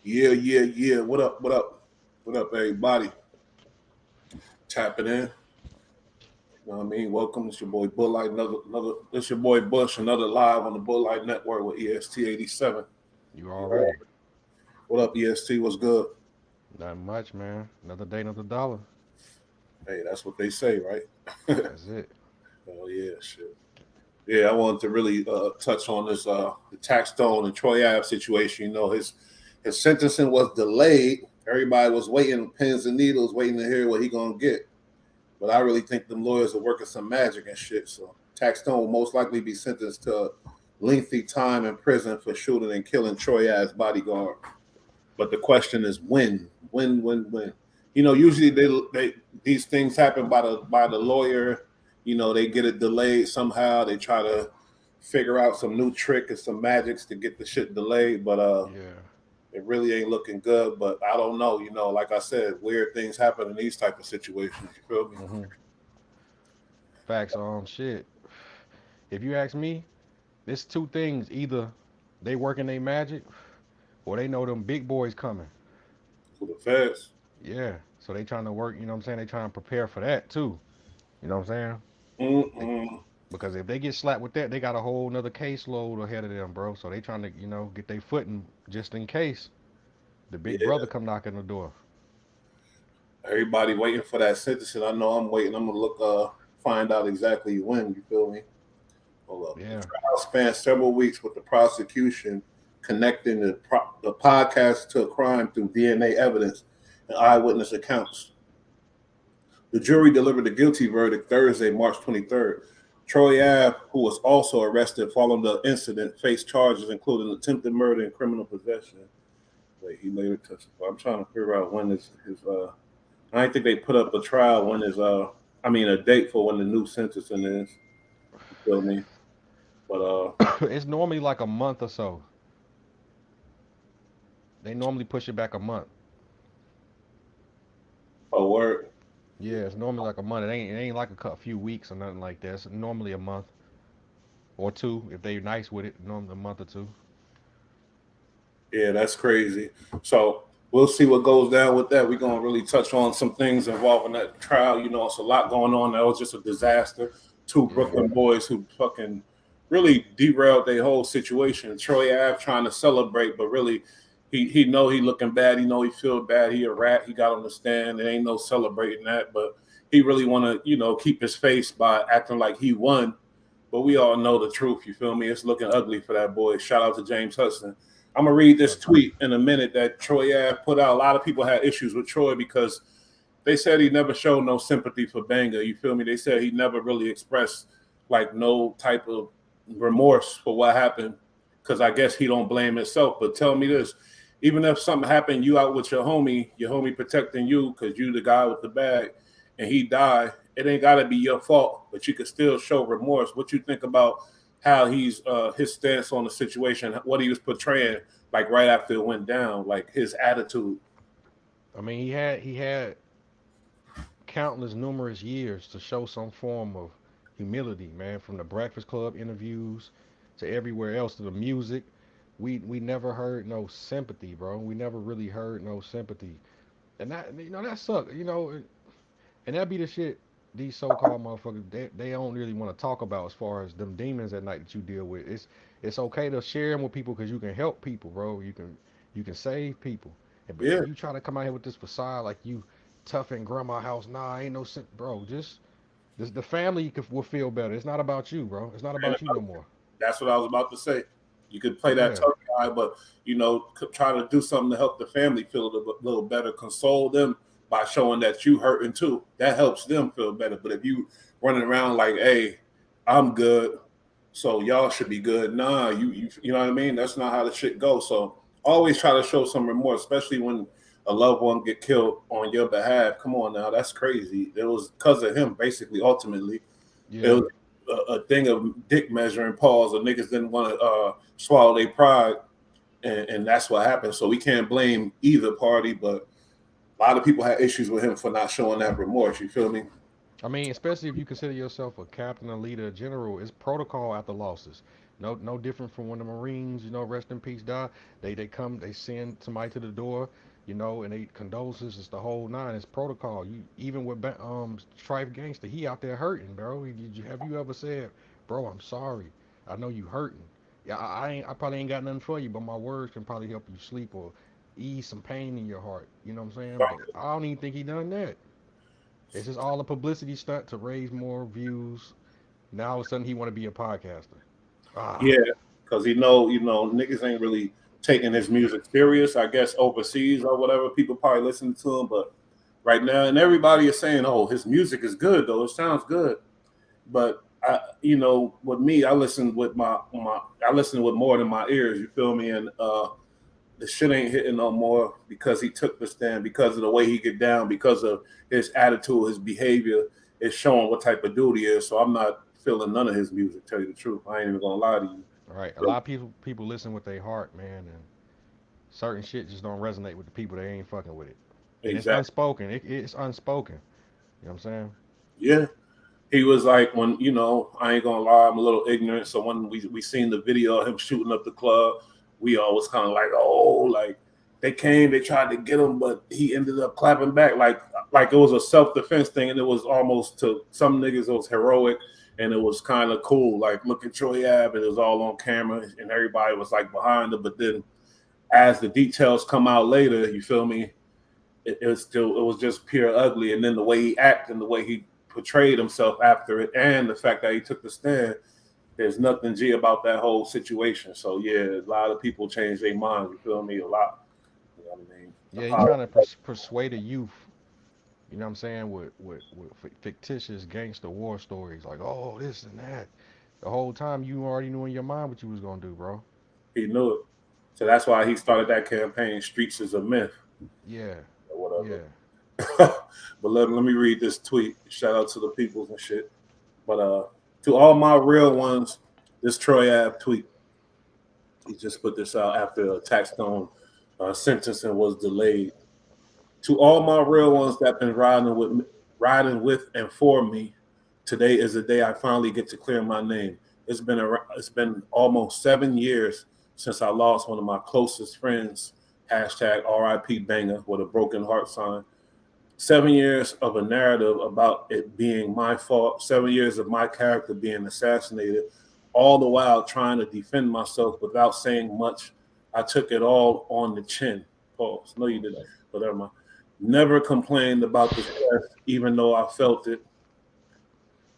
Yeah. What up, everybody? Tapping in. You know what I mean? Welcome. It's your boy Bulllight. It's your boy Bush. Another live on the Bulllight Network with EST 87. You already. What up, EST? What's good? Not much, man. Another day, another dollar. Hey, that's what they say, right? That's it. Oh yeah, shit. Yeah, I wanted to really touch on this the Tax Stone and Troy Ave situation. You know, his sentencing was delayed. Everybody was waiting, pins and needles, waiting to hear what he gonna get. But I really think them lawyers are working some magic and shit. So Tax Stone will most likely be sentenced to a lengthy time in prison for shooting and killing Troy Ave's bodyguard. But the question is when? You know, usually they these things happen by the lawyer. You know, they get it delayed somehow. They try to figure out some new trick and some magics to get the shit delayed. But Yeah. it really ain't looking good. But I don't know. You know, like I said, weird things happen in these type of situations. You feel me? hmm Facts on shit. If you ask me, there's two things. Either they working their magic or they know them big boys coming. For the feds. Yeah. So they trying to work, you know what I'm saying? They trying to prepare for that too. You know what I'm saying? They, Mm-mm. because if they get slapped with that, they got a whole nother caseload ahead of them, bro. So they trying to, get their footing just in case the big Yeah. brother come knocking the door. Everybody waiting for that sentence, and I know I'm waiting. I'm gonna look, find out exactly when. You feel me? Hold up. The Yeah. trial spanned several weeks with the prosecution connecting the podcast to a crime through DNA evidence and eyewitness accounts. The jury delivered a guilty verdict Thursday, March 23rd. Troy Ave, who was also arrested following the incident, faced charges including attempted murder and criminal possession. Wait, he later testified. I'm trying to figure out when his. I don't think they put up a trial when a date for when the new sentencing is. You feel me? But It's normally like a month or so. They normally push it back a month. a word. Yeah, it's normally like a month. It ain't like a few weeks or nothing like that. It's normally a month or two if they nice with it. Normally a month or two. Yeah, that's crazy. So we'll see what goes down with that. We're gonna really touch on some things involving that trial. You know, it's a lot going on. That was just a disaster. Two Yeah, Brooklyn boys who fucking really derailed their whole situation. Troy Ave trying to celebrate, but really he know he looking bad. He know he feel bad. He a rat. He got on the stand. There ain't no celebrating that, but he really want to keep his face by acting like he won. But we all know the truth. You feel me? It's looking ugly for that boy. Shout out to James Hudson. I'm gonna read this facts. tweet in a minute that Troy Ave put out. A lot of people had issues with Troy because they said he never showed no sympathy for Banga. You feel me? They said he never really expressed like no type of remorse for what happened because I guess he don't blame himself. But tell me this: even if something happened, you out with your homie protecting you because you the guy with the bag, and he died. It ain't got to be your fault, but you could still show remorse. What you think about how he's his stance on the situation, what he was portraying, like right after it went down, like his attitude. I mean, he had countless numerous years to show some form of humility, man. From the Breakfast Club interviews to everywhere else to the music, we never heard no sympathy, bro. We never really heard no sympathy, and that sucked, and that be the shit these so-called motherfuckers they don't really want to talk about as far as them demons at night that you deal with. It's okay to share them with people because you can help people, bro. You can save people. But Yeah, when you try to come out here with this facade like you tough in grandma house, nah, ain't no sense, bro. Just the family will feel better. It's not about you, bro. It's not and about you no more. that's what I was about to say. You could play that Yeah, tough guy, but try to do something to help the family feel a little better, console them by showing that you hurting too. That helps them feel better. But if you running around like, "Hey, I'm good, so y'all should be good," nah, you know what I mean? That's not how the shit goes. So always try to show some remorse, especially when a loved one get killed on your behalf. Come on now, that's crazy. It was because of him, basically. Ultimately, it yeah. was a thing of dick measuring pause. The niggas didn't want to swallow their pride, and that's what happened. So we can't blame either party, but a lot of people had issues with him for not showing that remorse. You feel me? I mean, especially if you consider yourself a captain, a leader, a general, it's protocol after losses. No different from when the Marines, rest in peace, die. They come, they send somebody to the door, and they condolences. It's the whole nine. It's protocol. You even with Strife Gangster, he out there hurting, bro. Have you ever said, bro, I'm sorry. I know you hurting. Yeah, I probably ain't got nothing for you, but my words can probably help you sleep or ease some pain in your heart. You know what I'm saying? But I don't even think he done that. It's just all a publicity stunt to raise more views. Now all of a sudden he want to be a podcaster. Yeah, Ah, because niggas ain't really taking his music serious. I guess overseas or whatever, people probably listen to him, but right now, and everybody is saying, "Oh, his music is good, though. It sounds good." But with me, I listen with I listen with more than my ears. You feel me? And the shit ain't hitting no more because he took the stand, because of the way he get down, because of his attitude, his behavior is showing what type of dude he is. So I'm not feeling none of his music. Tell you the truth, I ain't even gonna lie to you. all right. A lot of people listen with their heart, man, and certain shit just don't resonate with the people. They ain't fucking with it, and it's Exactly. unspoken. It's unspoken. You know what I'm saying? Yeah. He was like, when I ain't gonna lie, I'm a little ignorant. So when we seen the video of him shooting up the club, we all was kind of like, oh, like they came, they tried to get him, but he ended up clapping back like it was a self defense thing, and it was almost, to some niggas it was heroic, and it was kind of cool. Like, look at Troy Ave, and it was all on camera, and everybody was like behind him. But then as the details come out later, you feel me? It was just pure ugly. And then the way he acted and the way he portrayed himself after it, and the fact that he took the stand, there's nothing G about that whole situation. So yeah, a lot of people change their minds. You feel me? A lot. You know what I mean? Yeah, he trying to persuade a youth. You know what I'm saying? With fictitious gangster war stories, like, oh, this and that. The whole time you already knew in your mind what you was gonna do, bro. He knew it. So that's why he started that campaign. Streets is a myth Yeah, or yeah. whatever. But let me read this tweet. Shout out to the peoples and shit. But to all my real ones, this Troy Ave tweet. He just put this out after a Taxstone sentencing was delayed. To all my real ones that been riding with and for me, today is the day I finally get to clear my name. It's been almost 7 years since I lost one of my closest friends. Hashtag RIP Banga with a broken heart sign. 7 years of a narrative about it being my fault. 7 years of my character being assassinated. All the while trying to defend myself without saying much. I took it all on the chin. Pause. No, you didn't. Pause. But never mind. Never complained about the stress, even though I felt it.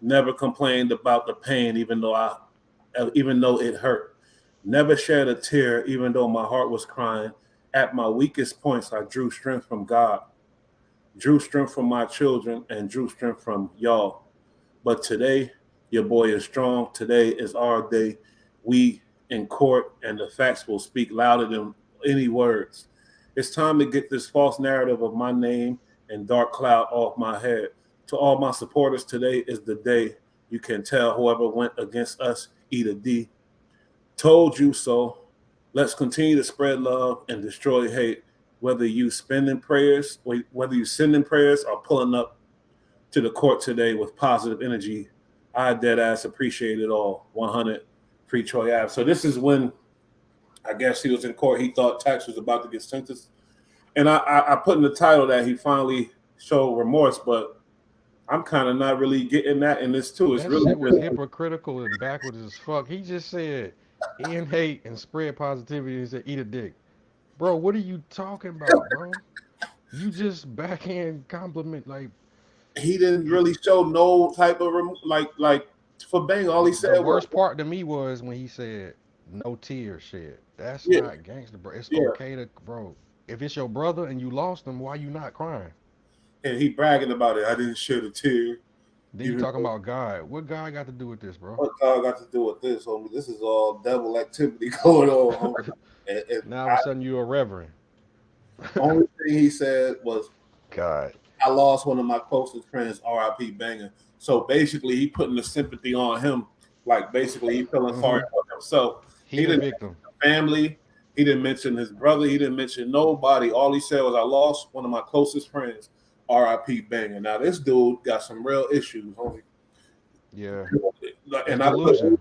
Never complained about the pain, even though it hurt. Never shed a tear, even though my heart was crying. At my weakest points, I drew strength from God, drew strength from my children, and drew strength from y'all. But today, your boy is strong. Today is our day. We in court, and the facts will speak louder than any words. It's time to get this false narrative of my name and dark cloud off my head. To all my supporters, today is the day. You can tell whoever went against us, eat a D. Told you so. Let's continue to spread love and destroy hate. Whether you sending prayers or pulling up to the court today with positive energy, I dead ass appreciate it all. 100 free Troy Ave. So this is when I guess he was in court. He thought Tax was about to get sentenced, and I put in the title that he finally showed remorse, but I'm kind of not really getting that in this too. It's That really shit was just hypocritical and backwards as fuck. He just said end hate and spread positivity and said eat a dick. Bro, what are you talking about, bro? You just backhand compliment like he didn't really show no type of like for Bang. All he the said was worst part to me was when he said no tears shed. That's yeah, not gangster, bro. It's yeah, okay to, bro. If it's your brother and you lost him, why you not crying? and he bragging about it. I didn't shed a tear. Then you Even talking about God. What God got to do with this, bro? what God got to do with this, homie? This is all devil activity going on, homie. And Now all of a sudden you a reverend. only thing he said was, God. "I lost one of my closest friends, R.I.P. Banger." So basically, he putting the sympathy on him. Like basically, he feeling sorry Hmm. for himself. He He the didn't victim. mention the family. He didn't mention his brother. He didn't mention nobody. All he said was, "I lost one of my closest friends, R.I.P. Banger." Now this dude got some real issues, homie. Yeah. It's And I put delusion.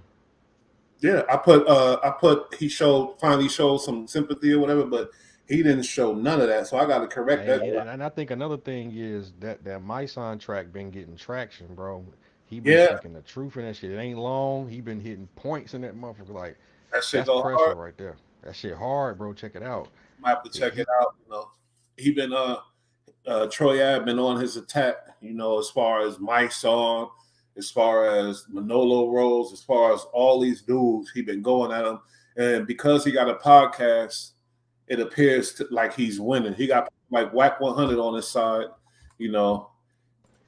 Yeah, I put he showed finally showed some sympathy or whatever, but he didn't show none of that. So I got to correct that. Hey, and I think another thing is that my soundtrack been getting traction, bro. He been Yeah, speaking the truth in that shit. It ain't long. He been hitting points in that motherfucker. Like that shit that's go pressure hard. right there. That shit hard, bro. Check it out. I have to He, check it he out. He been Troy Ave been on his attack. As far as my song, as far as Manolo Rose, as far as all these dudes, he been going at him. And because he got a podcast, it appears like he's winning. He got like Whack 100 on his side. You know,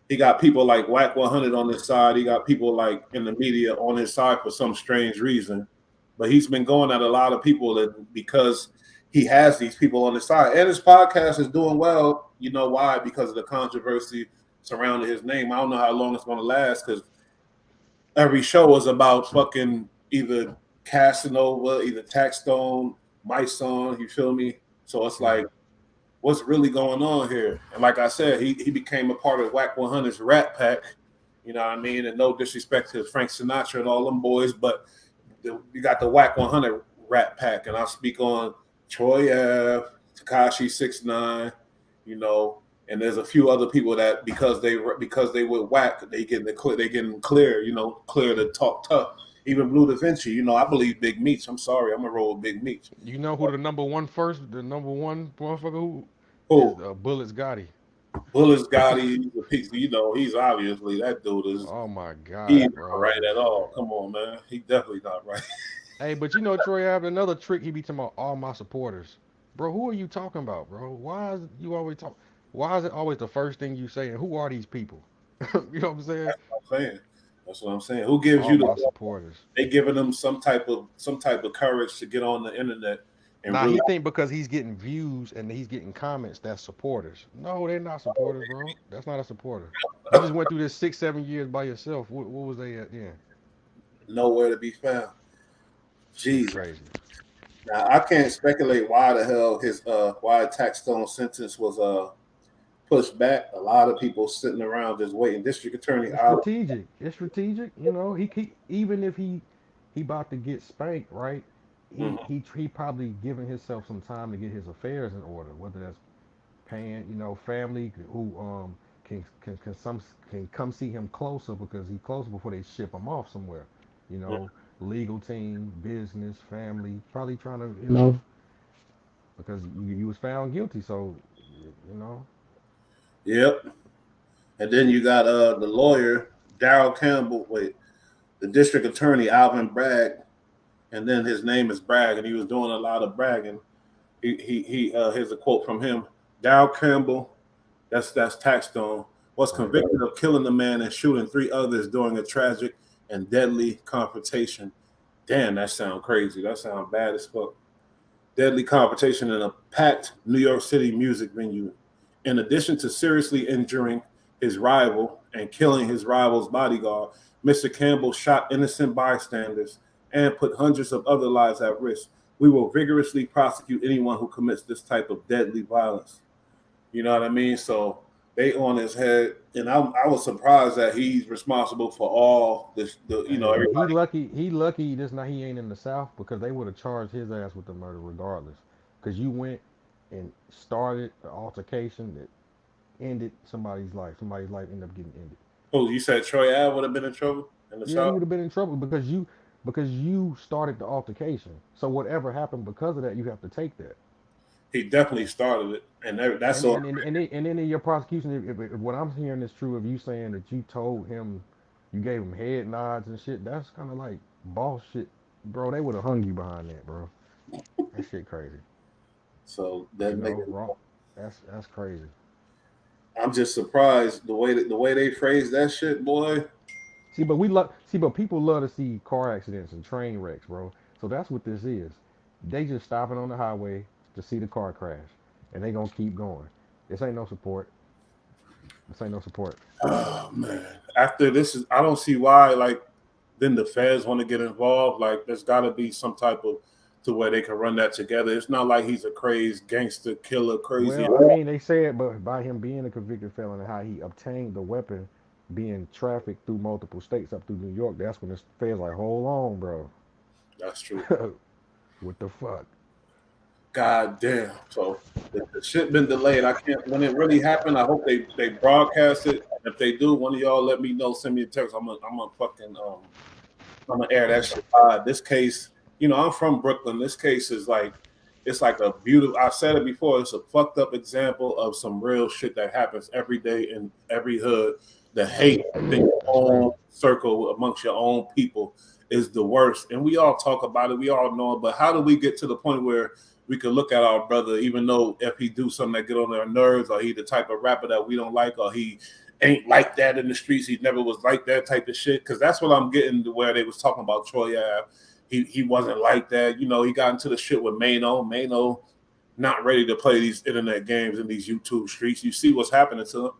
he got people like Whack 100 on his side. He got people like in the media on his side for some strange reason. But he's been going at a lot of people that because he has these people on his side. And his podcast is doing well. You know why? Because of the controversy surrounding his name. I don't know how long it's going to last because every show is about fucking either Casanova, either Taxstone, my song. You feel me? So it's like, right. what's really going on here? And like I said, he became a part of Whack 100's Rat Pack. You know what I mean? And no disrespect to Frank Sinatra and all them boys, but you got the Whack 100 Rat Pack, and I speak on Troy Ave, Takashi 69, you know, and there's a few other people that because they were whack, they getting clear, clear to talk tough. Even Blue Da Vinci, I believe Big Meats. I'm sorry, I'm gonna roll with Big Meats. You know who the number one first, the number one motherfucker who is Oh, Bullets Gotti. Bullis Gotti, the piece, he's obviously that dude is Oh my he's God, not bro. right at all. Come on, man, he definitely not right. Hey, but you know Troy Ave, another trick he be talking about all my supporters. Bro, who are you talking about, bro? Why is you always talk why is it always the first thing you say and who are these people? You know what I'm saying? That's what I'm saying. That's what I'm saying. Who gives All you my the supporters. they giving them some type of courage to get on the internet and Now really he think because he's getting views and he's getting comments that's supporters. No, they're not supporters, bro. That's not a supporter. You just went through this 6, 7 years by yourself. What was they at then? nowhere to be found. Shit Jesus. crazy. Now I can't speculate why the hell his why Taxstone sentence was pushed back. A lot of people sitting around just waiting. District Attorney It's out. strategic. It's strategic. You know, even if he about to get spanked, right? Mhm. He probably giving himself some time to get his affairs in order. Whether that's paying, family who can some can come see him closer because he closer before they ship him off somewhere. You know, legal team, business, family, probably trying to because you was found guilty. So you know, Yep. And then you got the lawyer Darrell Campbell. Wait, the district attorney Alvin Bragg, and then his name is Bragg, and he was doing a lot of bragging. Here's a quote from him. Darrell Campbell, that's Taxstone, was right. convicted of killing a man and shooting three others during a tragic and deadly confrontation. Damn, that sounds crazy. That sounds bad as fuck. Deadly confrontation in a packed New York City music venue. In addition to seriously injuring his rival and killing his rival's bodyguard, Mr. Campbell shot innocent bystanders and put hundreds of other lives at risk. We will vigorously prosecute anyone who commits this type of deadly violence. You know what I mean? So they on his head, and I was surprised that he's responsible for all this. Hey, he Everybody. lucky. He lucky. This now he ain't in the South because they would have charged his ass with the murder regardless. Because you went and started an altercation that ended somebody's life. Somebody's life ended up getting ended. Oh, you said Troy Ave would have been in trouble in the Yeah, he South? would have been in trouble because you started the altercation. So whatever happened because of that, you have to take that. He definitely started it, and that's And all. and and then in your prosecution, if what I'm hearing is true of you saying that you told him, you gave him head nods and shit, that's kind of like boss shit, bro. They would have hung you behind that, bro. That shit crazy. So You that know, nigga, raw. That's crazy. I'm just surprised the way they phrase that shit, boy. But people love to see car accidents and train wrecks, bro. So that's what this is. They just stopping on the highway to see the car crash, and they gonna keep going. This ain't no support. This ain't no support. Oh man. After this is, I don't see why. Like, then the feds want to get involved. Like, there's got to be some type of to where they can run that together. It's not like he's a crazy gangster killer, crazy. Well, I mean, they said, but by him being a convicted felon and how he obtained the weapon, being trafficked through multiple states up through New York, that's when the feds like, hold on, bro. That's true. What the fuck? God damn. So the shit been delayed. I can't. When it really happened, I hope they broadcast it. And if they do, one of y'all let me know. Send me a text. I'm gonna fucking I'm gonna air that shit live. This case, I'm from Brooklyn. This case is like, it's like a beautiful. I said it before. It's a fucked up example of some real shit that happens every day in every hood. The hate within your That's own real. circle amongst your own people is the worst, and we all talk about it. We all know it, but how do we get to the point where we can look at our brother, even though if he do something that get on our nerves, or he the type of rapper that we don't like, or he ain't like that in the streets. He never was like that type of shit. Because that's what I'm getting to where they was talking about Troy Ave. He wasn't like that. He got into the shit with Mano. Mano not ready to play these internet games in these YouTube streets. You see what's happening to him.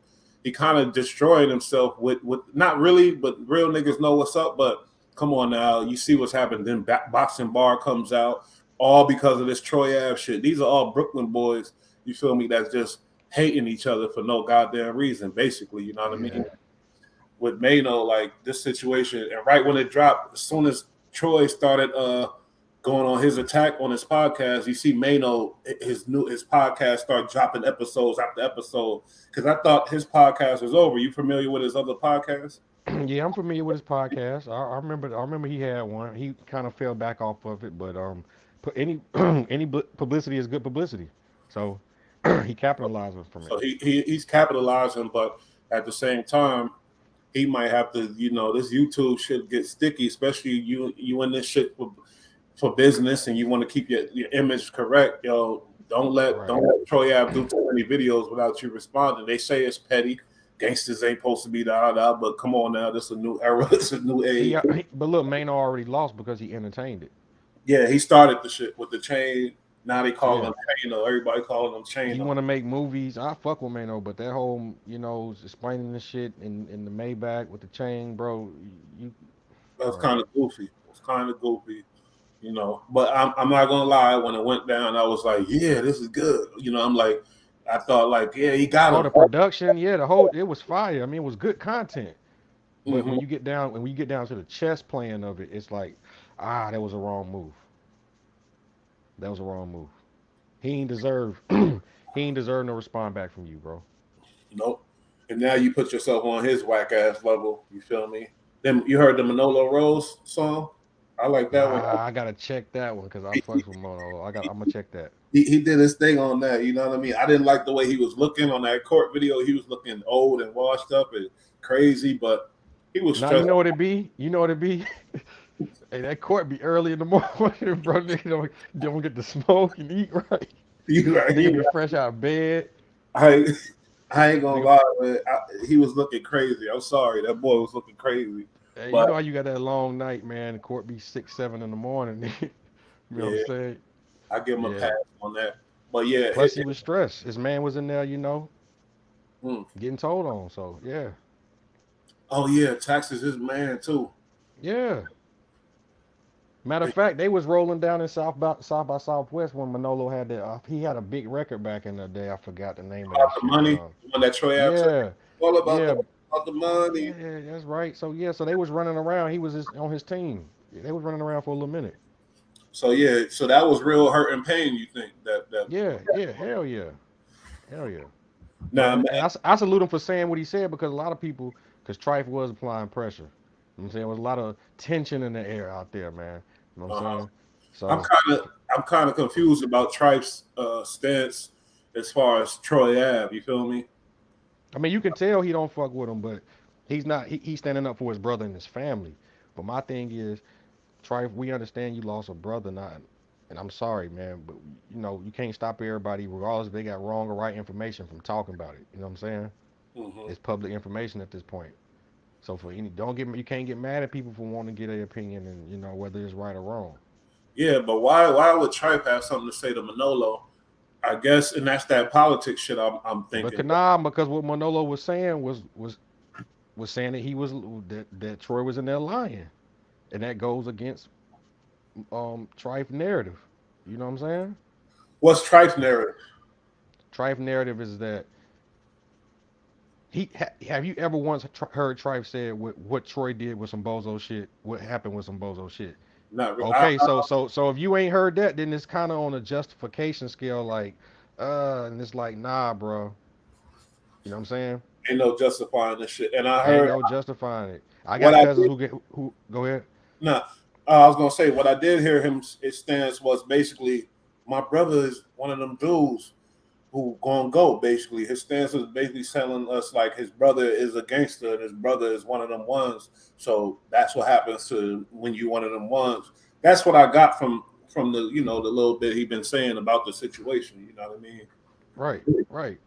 He kind of destroyed himself with not really, but real niggas know what's up. But come on now, you see what's happened. Then Boxing Bar comes out, all because of this Troy Ave shit. These are all Brooklyn boys. You feel me? That's just hating each other for no goddamn reason. Basically, you know what I Yeah. mean? With Mano, like this situation, and right when it dropped, as soon as Troy started going on his attack on his podcast, you see Mano his podcast start dropping episodes after episode. Because I thought his podcast was over. You familiar with his other podcast? Yeah, I'm familiar with his podcast. I remember he had one. He kind of fell back off of it, but any publicity is good publicity. So he capitalized from it. So he's capitalizing, but at the same time, he might have to, this YouTube shit get sticky, especially you in this shit for business, and you want to keep your image correct, yo. Don't Right. let Troy Ave do too many videos without you responding. They say it's petty. Gangsters ain't supposed to be da, but come on now, this is a new era. It's a new age. But look, Mano already lost because he entertained it. Yeah, he started the shit with the chain. Now they call Yeah. him Everybody calling him He Chain. want to make movies. I fuck with Mano, but that whole, explaining the shit in the Maybach with the chain, bro. You That was right. kind of goofy. It was kind of goofy. But I'm not gonna lie. When it went down, I was like, yeah, this is good. I'm like, I thought like, yeah, he got Oh, him. the production, yeah, the whole it was fire. I mean, it was good content. But Hmm. when you get down to the chess playing of it, it's like, that was a wrong move. That was a wrong move. He ain't deserve he ain't deserve no respond back from you, bro. Nope. And now you put yourself on his whack ass level. You feel me? Then you heard the Manolo Rose song. I like that one. I gotta check that one because I He, fucks with Mono. I'm gonna check that. he did his thing on that. You know what I mean? I didn't like the way he was looking on that court video. He was looking old and washed up and crazy, but he was Now you stressed. know what it be? You know what it be? Hey, that court be early in the morning, bro. Nigga don't get to smoke and eat right. You right. Nigga You be right. fresh out of bed. I I ain't gonna Nigga, lie, man. He was looking crazy. I'm sorry, that boy was looking crazy. hey, you But know how you got that long night, man. The court be 6, 7 in the morning. You know what I'm yeah, saying? I give him a Yeah. pass on that. But yeah, Plus he was stressed. His man was in there, mm. getting told on. So yeah, Oh yeah, Taxes his man too. yeah. Matter of fact, they was rolling down in South by Southwest when Manolo had that. He had a big record back in the day. I forgot the name of About that the shit, but money, the one that Troy Ave said, yeah, all yeah, about the money. yeah. That's right. So yeah, so they was running around. He was on his team. Yeah, they was running around for a little minute. So yeah, so that was real hurt and pain. You think that? Yeah, yeah, hell yeah, hell yeah. But Nah, man. I salute him for saying what he said because a lot of people, because Trife was applying pressure. You know what I'm saying? There was a lot of tension in the air out there, man. You know what I'm Uh-huh. saying? I'm So kind of I'm kind of confused about Tripe's stance as far as Troy Ave. You feel me? I mean, you can tell he don't fuck with him, but he's not. He's standing up for his brother and his family. But my thing is, Trife, we understand you lost a brother, not, and I'm sorry, man, but you can't stop everybody, regardless if they got wrong or right information, from talking about it. You know what I'm saying? Hmm. It's public information at this point. So for any, don't get you can't get mad at people for wanting to get their opinion and whether it's right or wrong. Yeah, but why would Tripe have something to say to Manolo? I guess, and that's that politics shit. I'm thinking. Because what Manolo was saying was saying that he was that Troy was in there lying, and that goes against Trife narrative. You know what I'm saying? What's Tripe's narrative? Trife narrative is that have you ever once heard Trife say what Troy did with some bozo shit? What happened with some bozo shit? Not. Okay, so if you ain't heard that, then it's kind of on a justification scale, like, and it's like, nah, bro. You know what I'm saying? ain't no justifying this shit. And I Ain't heard no justifying it. I what got I cousins did. who get who go ahead. Nah, I was gonna say what I did hear him. His stance was basically, my brother is one of them dudes who gonna go. Basically, his stance is basically telling us like his brother is a gangster and his brother is one of them ones. So that's what happens to when you one of them ones. That's what I got from the the little bit he been saying about the situation. You know what I mean? Right, right.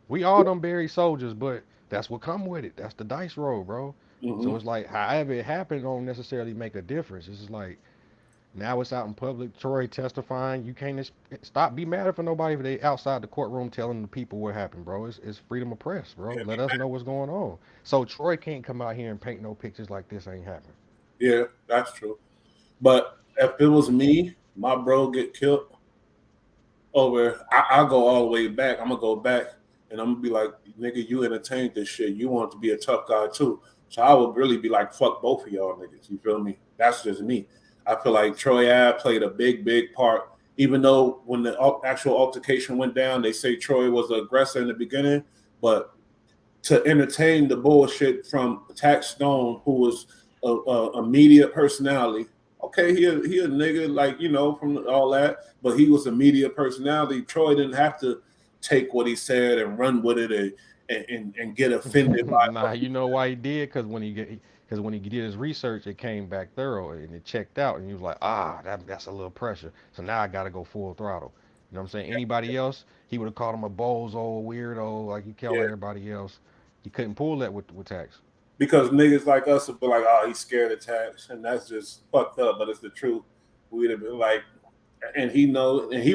We all them buried soldiers, but that's what come with it. That's the dice roll, bro. Hmm. So it's like, however it happened, don't necessarily make a difference. It's just like now it's out in public. Troy testifying. You can't stop. Be mad for nobody if they outside the courtroom telling the people what happened, bro. It's freedom of press, bro. Yeah, Let us know what's going on. So Troy can't come out here and paint no pictures like this ain't happening. yeah, that's true. But if it was me, my bro get killed over, I'll go all the way back. I'm gonna go back and I'm gonna be like, nigga, you entertained this shit. You want to be a tough guy too. So I would really be like, fuck both of y'all niggas. You feel me? That's just me. I feel like Troy Ave played a big part. Even though when the actual altercation went down, they say Troy was the aggressor in the beginning, but to entertain the bullshit from Tax Stone, who was a media personality. Okay, he a nigga like from all that, but he was a media personality. Troy didn't have to take what he said and run with it and get offended by Nah, you know why he did? Because when he did his research, it came back thorough and it checked out, and he was like, that's a little pressure. So now I got to go full throttle. You know what I'm saying? Anybody else, he would have called him a bozo, weirdo, like he called yeah. everybody else. He couldn't pull that with Tax. Because niggas like us would be like, oh, he's scared of Tax, and that's just fucked up. But it's the truth. We'd have been like, and he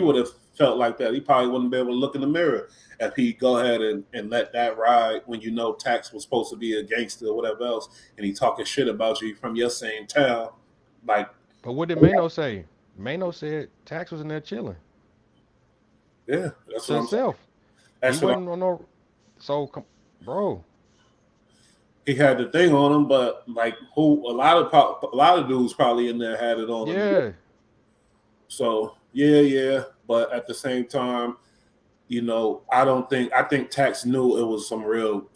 would have felt like that. He probably wouldn't be able to look in the mirror if he go ahead and let that ride when Tax was supposed to be a gangster or whatever else, and he talking shit about you from your same town. Like, But what did Mano say? Mano said Tax was in there chilling yeah, that's to what I'm saying. himself. He That's what wasn't on no. So, bro, he had the thing on him, but like who a lot of dudes probably in there had it on him. yeah. So yeah, but at the same time, I think Tax knew it was some real.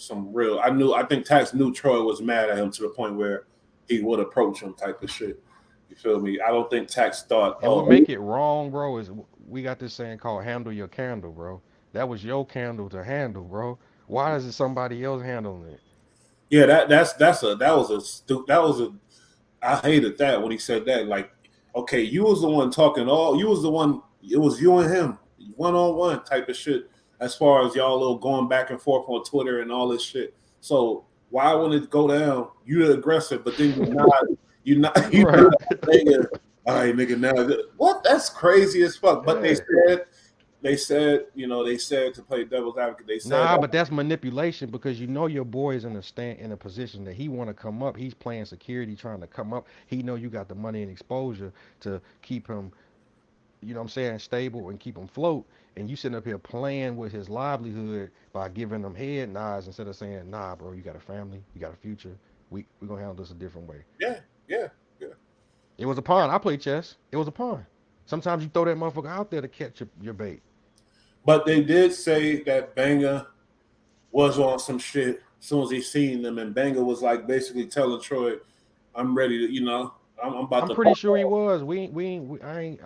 I think Tax knew Troy was mad at him to the point where he would approach him type of shit. You feel me? I don't think Tax thought, And what oh make it wrong, bro, is we got this saying called "handle your candle," bro. That was your candle to handle, bro. Why is it somebody else handling it? yeah, that was a I hated that when he said that. Like, okay, you was the one talking you was the one. It was you and him, 1-on-1 type of shit. As far as y'all little going back and forth on Twitter and all this shit. So why wouldn't it go down? You the aggressor, but then you Right. not nigga. All right, nigga. Now what? That's crazy as fuck. But Yeah. they said to play devil's advocate. They said, Nah, but that's manipulation because you know your boy is in a position that he want to come up. He's playing security, trying to come up. He know you got the money and exposure to keep him, you know what I'm saying, stable and keep him float. And you sitting up here playing with his livelihood by giving him head nods instead of saying, nah, bro, you got a family, you got a future. We gonna handle this a different way. yeah, yeah, yeah. It was a pawn. I play chess. It was a pawn. Sometimes you throw that motherfucker out there to catch your bait. But they did say that Banga was on some shit as soon as he seen them, and Banga was like basically telling Troy, "I'm ready to, I'm about I'm to pretty pop sure he off." was. I ain't.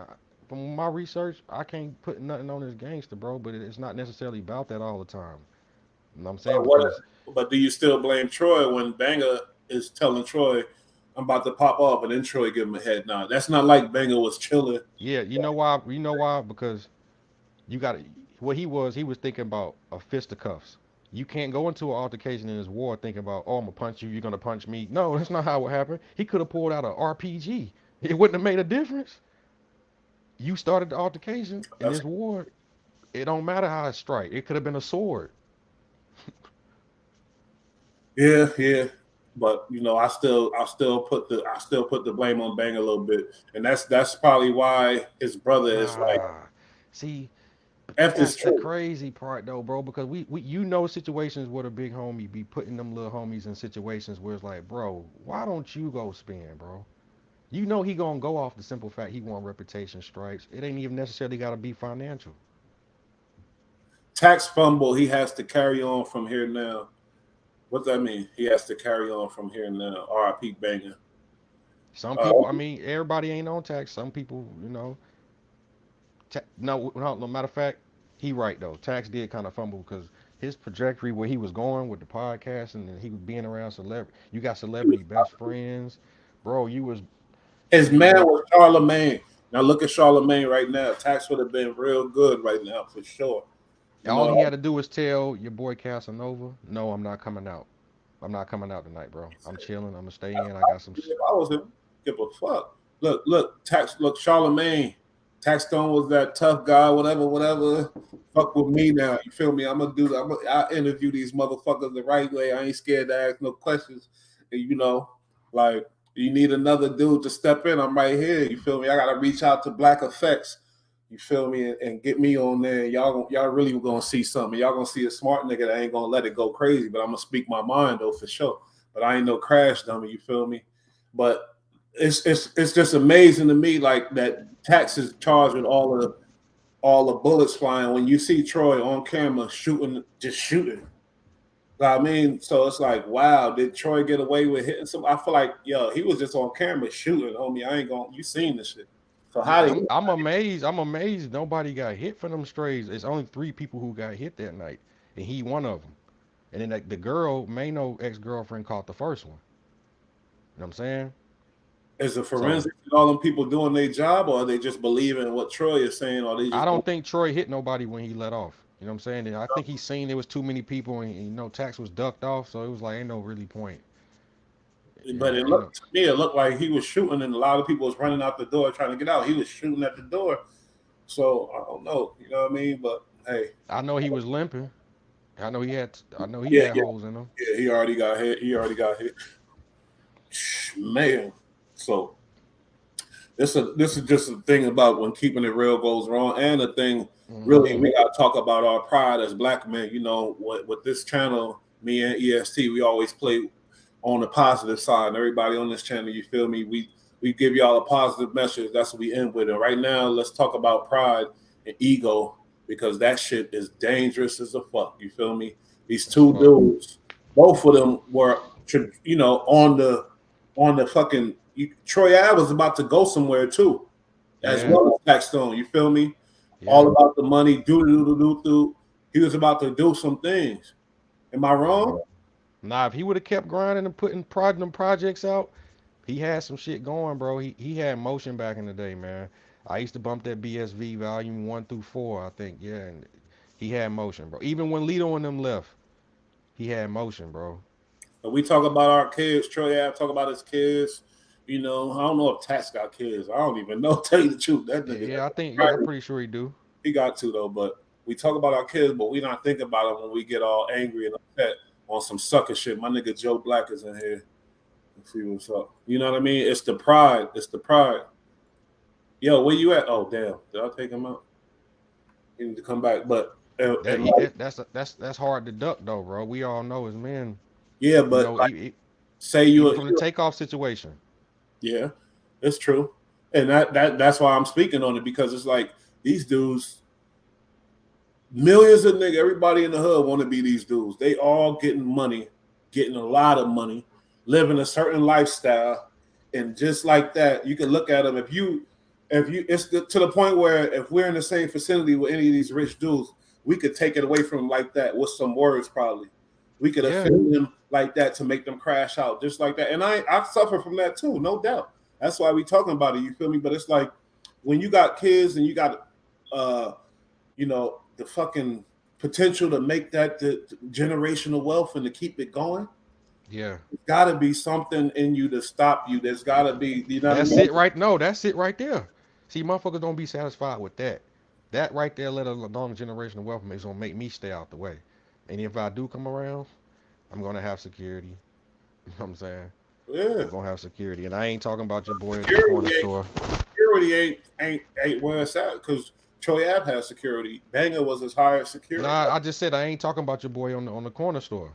From my research, I can't put nothing on this gangster, bro. But it's not necessarily about that all the time. You know what I'm saying? What? Because But do you still blame Troy when Banga is telling Troy, "I'm about to pop off," and then Troy give him a head nod? That's not like Banga was chilling. yeah, you know why? You know why? Because you got to. What he was thinking about a fisticuffs. You can't go into an altercation in this war thinking about, oh, I'm gonna punch you, you're gonna punch me. No, that's not how it happened. He could have pulled out an RPG. It wouldn't have made a difference. You started the altercation in That's this war. It don't matter how it strike. It could have been a sword. yeah. But I still put the blame on Bang a little bit, and that's probably why his brother is like, Ah, see, "F this that's the trip." crazy part though, bro. Because we you know situations where the big homie be putting them little homies in situations where it's like, bro, why don't you go spin, bro? You know he gonna go off the simple fact he want reputation stripes. It ain't even necessarily gotta be financial. Tax fumble. He has to carry on from here now. What that mean? He has to carry on from here now. R.I.P. Banga. Some Uh, people, I mean, everybody ain't on tax. Some people, no. Matter of fact, he right though. Tax did kind of fumble because his trajectory where he was going with the podcast and he was being around celebrity. You got celebrity best friends, bro. his You man was was Charlemagne. Now look at Charlemagne right now. Tax would have been real good right now for sure. You all know, he had to do was tell your boy Casanova, no, I'm not coming out. I'm not coming out tonight, bro. I'm chilling. I'm gonna stay in. I got some. if I was him, give a fuck. Look, Tax. Look, Charlemagne. Tax Stone was that tough guy. Whatever. Fuck with me now. You feel me? I'm gonna do that. I interview these motherfuckers the right way. I ain't scared to ask no questions. And, like you need another dude to step in. I'm right here. You feel me? I gotta reach out to Black Effects. You feel me? And get me on there. Y'all really gonna see something. Y'all gonna see a smart nigga that ain't gonna let it go crazy. But I'm gonna speak my mind though for sure. But I ain't no crash dummy. You feel me? But it's just amazing to me like that Tax is charged with all the bullets flying when you see Troy on camera just shooting. I mean, so it's like, wow, did Troy get away with hitting some? I feel like, yo, he was just on camera shooting, homie. I ain't going. You seen this shit? So how Yeah, did I'm amazed. I'm amazed nobody got hit for them strays. It's only three people who got hit that night, and he one of them. And then like, the girl, Mano ex girlfriend, caught the first one. You know what I'm saying? is the So forensics and all them people doing their job, or are they just believing what Troy is saying, or they I just going? don't think Troy hit nobody when he let off. You know what I'm saying? And I think he seen there was too many people, and Tax was ducked off, so it was like ain't no really point. But it Ain't no. looked to me, it looked like he was shooting, and a lot of people was running out the door trying to get out. He was shooting at the door, so I don't know. You know what I mean? But hey, I know he was limping. I know he yeah, had yeah, holes in him. yeah. He already got hit. Man. So this is just a thing about when keeping it real goes wrong, and the thing really Hmm. we got to talk about our pride as black men. With this channel, me and EST, we always play on the positive side. And everybody on this channel, you feel me? We give y'all a positive message. That's what we end with. And right now, let's talk about pride and ego because that shit is dangerous as a fuck. You feel me? These That's two fuck. dudes, both of them were, on the fucking. Troy Ave was about to go somewhere too, as Yeah, well as Paxstone. You feel me? All yeah. about the money. Do. He was about to do some things. Am I Yeah. wrong? Nah, if he would have kept grinding and putting them projects out, he had some shit going, bro. He had motion back in the day, man. I used to bump that BSV volume 1 through 4, I think. Yeah, and he had motion, bro. Even when Lito and them left, he had motion, bro. And we talk about our kids. Troy Ave talk about his kids. I don't know if Tax got kids. I don't even know. Tell you the truth, that Yeah, nigga. yeah, I think, yeah, I'm Right. pretty sure he do. He got to though. But we talk about our kids, but we not think about them when we get all angry and upset on some sucker shit. My nigga Joe Black is in here. Let's see what's up. You know what I mean? It's the pride. It's the pride. Yo, where you at? Oh damn, did I take him out? He need to come back. But That he that that's hard to duck though, bro. We all know as men, yeah, but like say even you, from the takeoff situation. yeah, it's true, and that's why I'm speaking on it because it's like these dudes, millions of niggas, everybody in the hood want to be these dudes. They all getting money, getting a lot of money, living a certain lifestyle, and just like that, you can look at them. If you, to the point where if we're in the same vicinity with any of these rich dudes, we could take it away from them like that with some words, probably. We could Yeah, offend them like that to make them crash out, just like that. And I suffer from that too, no doubt. That's why we talking about it. You feel me? But it's like when you got kids and you got uh the fucking potential to make that the generational wealth and to keep it going. yeah. There's got to be something in you to stop you. There's got to be, you know what I That's mean? it right. No, that's it right there. See, motherfuckers don't be satisfied with that. That right there, let alone generational wealth, is gonna make me stay out the way. And if I do come around, I'm gonna have security. You know what I'm saying? Yeah, I'm gonna have security, and I ain't talking about your boy at the corner security store. ain't where it's at because Troy Ave has security. Banger was his highest security. Nah, I just said I ain't talking about your boy on the corner store.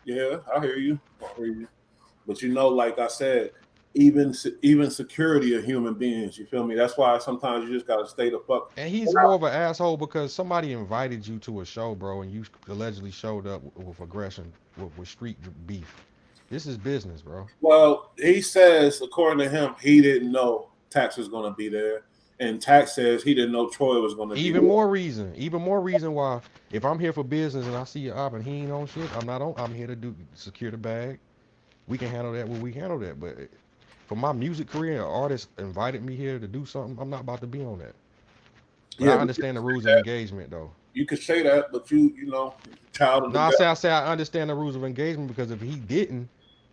Yeah, I hear you. But like I said. even security of human beings. You feel me? That's why sometimes you just gotta stay the fuck. And he's more of an asshole because somebody invited you to a show, bro, and you allegedly showed up with aggression, with street beef. This is business, bro. Well, he says, according to him, he didn't know Tax was gonna be there, and Tax says he didn't know Troy was gonna be Even there. more reason, even more reason why. If I'm here for business and I see a op and he ain't on shit, I'm not on. I'm here to do secure the bag. We can handle that when we handle that. But for my music career, an artist invited me here to do something. I'm not about to be on that. But Yeah, I but understand the rules of engagement, though. you could say that, but you know, child of No, the I say devil. I understand the rules of engagement because if he didn't,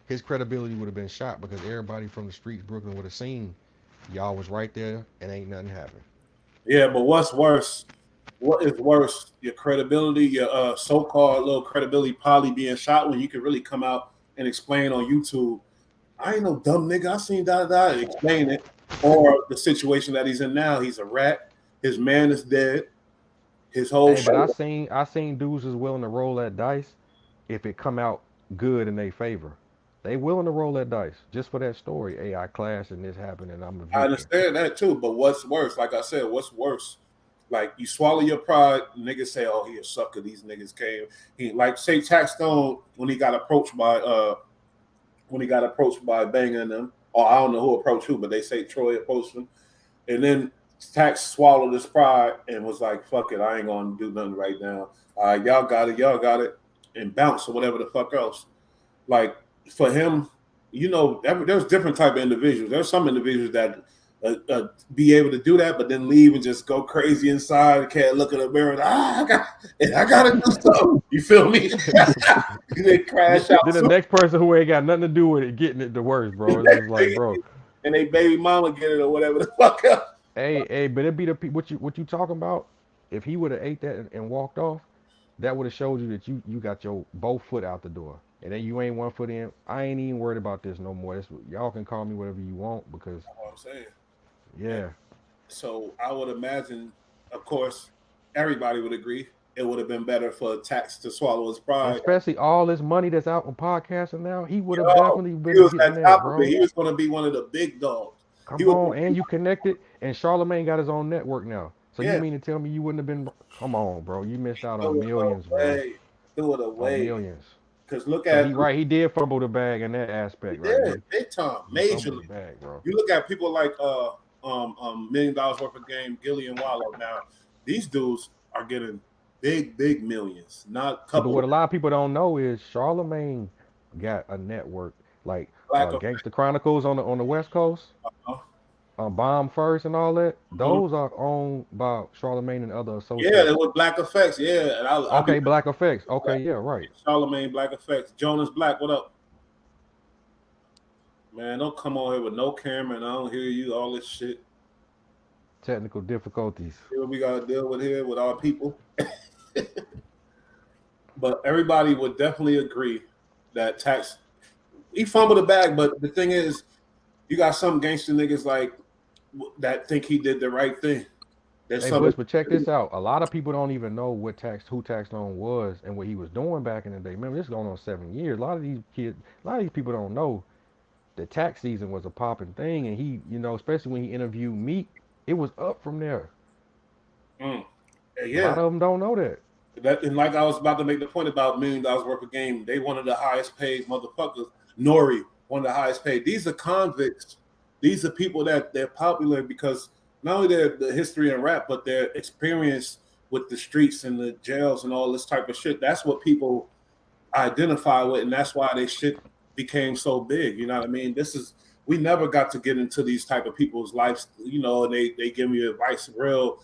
his credibility would have been shot because everybody from the streets, Brooklyn, would have seen y'all was right there and ain't nothing happened. Yeah, but what's worse? What is worse? Your credibility, your so-called little credibility, probably being shot when you could really come out and explain on YouTube. I ain't no dumb nigga. I seen explain it, or the situation that he's in now. He's a rat. His man is dead. His whole Hey, but show. I seen dudes is willing to roll that dice if it come out good in their favor. They willing to roll that dice just for that story. Hey, I clashed and this happened and I'm a I victim. understand that too, but what's worse? Like I said, what's worse? Like you swallow your pride. Niggas say, "Oh, he a sucker." These niggas came. He like say Tax Stone when he got approached by Banga and them, or I don't know who approached who, but they say Troy approached him, and then Tax swallowed his pride and was like, "Fuck it, I ain't gonna do nothing right now. Y'all got it," and bounce or whatever the fuck else. Like for him, there's different type of individuals. There's some individuals that be able to do that, but then leave and just go crazy inside. Can't look in the mirror. I gotta do something. You feel me? They Then, crash out. then the next person who ain't got nothing to do with it getting it the worst, bro. It's just like, bro, And they baby mama get it or whatever the fuck else. hey, but it be the what you talking about. If he would have ate that and walked off, that would have showed you that you got your both foot out the door, and then you ain't one foot in. I ain't even worried about this no more. Y'all can call me whatever you want because That's what I'm saying. And yeah, so I would imagine, of course, everybody would agree it would have been better for Tax to swallow his and pride. especially all this money that's out on podcasting now, he would have Yo, definitely he been was getting at that, top of it. bro. He was going to be one of the big dogs. He Come was on, going to be, and you connected, and Charlemagne got his own network now. So you yeah, mean to tell me you wouldn't have been? Come on, bro. You missed out on threw it millions, bro. away. Threw it On away. millions. Because look Cause at, he right, he did fumble the bag in that he aspect, right? did He big time, he fumbled the majorly. bag, bro. You look at people like $1 million worth of game, Gilly and Wallow. Now, these dudes are getting big millions, not a See, but couple what a lot of people don't know is Charlemagne got a network like black of Gangster Chronicles on the West Coast, Bomb First and all that. Mhm. Those are owned by Charlemagne and other Yeah, there associates. was Black Effects. Yeah, and I be Okay, Black Effects. Okay, yeah, right. Charlemagne Black Effects. Jonas Black, what up? Man, don't come on here with no camera and I don't hear you, all this shit. Technical difficulties. See what we gotta deal with here with our people. But everybody would definitely agree that Tax he fumbled the bag, but the thing is, you got some gangster niggas like that think he did the right thing. There's Hey, some Bush, but check this out. A lot of people don't even know who Tax Stone was and what he was doing back in the day. Remember, this is going on 7 years. A lot of these people don't know the tax season was a popping thing, and he, especially when he interviewed Meek, it was up from there. mm, A yeah. lot of them don't know that. And like I was about to make the point about $1 million worth of game, they one of the highest paid motherfuckers. Nori, one of the highest paid. These are convicts. These are people that they're popular because not only the history and rap, but their experience with the streets and the jails and all this type of shit. That's what people identify with, and that's why they shit became so big. You know what I mean? We never got to get into these type of people's lives, and they give me advice, real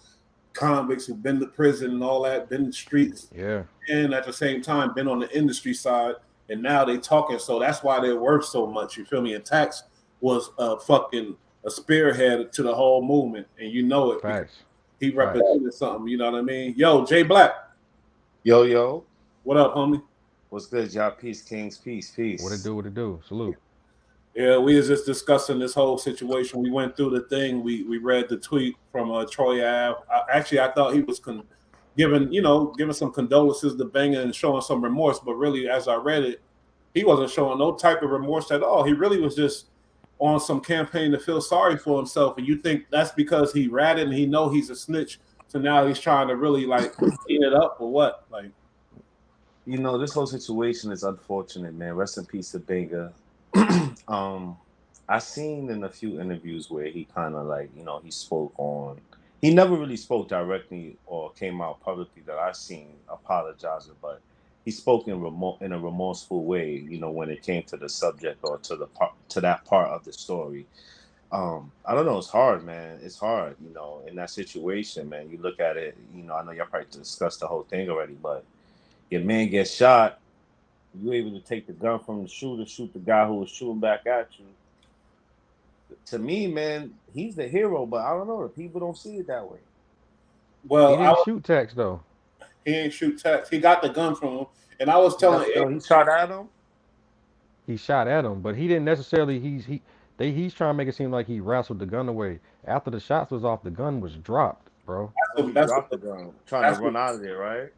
convicts who've been to prison and all that, been in the streets, Yeah, and at the same time been on the industry side, and now they talking. So that's why they're worth so much. You feel me? And Tax was a spearhead to the whole movement, and you know it because facts, he facts. represented something. You know what I mean? Yo, Jay Black, Yo, yo. what up, homie? What's good, y'all? Peace, Kings. Peace, What it peace. do? What it do? Salute. Yeah, we was just discussing this whole situation. We went through the thing. We read the tweet from Troy Ave. I thought he was giving some condolences to Banga and showing some remorse, but really, as I read it, he wasn't showing no type of remorse at all. He really was just on some campaign to feel sorry for himself, and you think that's because he ratted and he know he's a snitch, so now he's trying to really like clean it up or what? Like, This whole situation is unfortunate, man. Rest in peace to Banga. um, I seen in a few interviews where he kind of like, he spoke on. He never really spoke directly or came out publicly that I seen apologizing, but he spoke in a remorseful way. When it came to the subject or to that part of the story. I don't know. It's hard, man. It's hard, in that situation, man. You look at it. I know y'all probably discussed the whole thing already, but your man gets shot. You able to take the gun from the shooter, shoot the guy who was shooting back at you. To me, man, he's the hero, but I don't know. The people don't see it that way. He well, didn't shoot Tex though. he ain't shoot Tex. He got the gun from him, and I was telling He shot at him. He shot at him, but he didn't necessarily. He's trying to make it seem like he wrestled the gun away. After the shots was off, the gun was dropped, bro. He that's dropped the what, gun, trying that's to what, run out of there, right?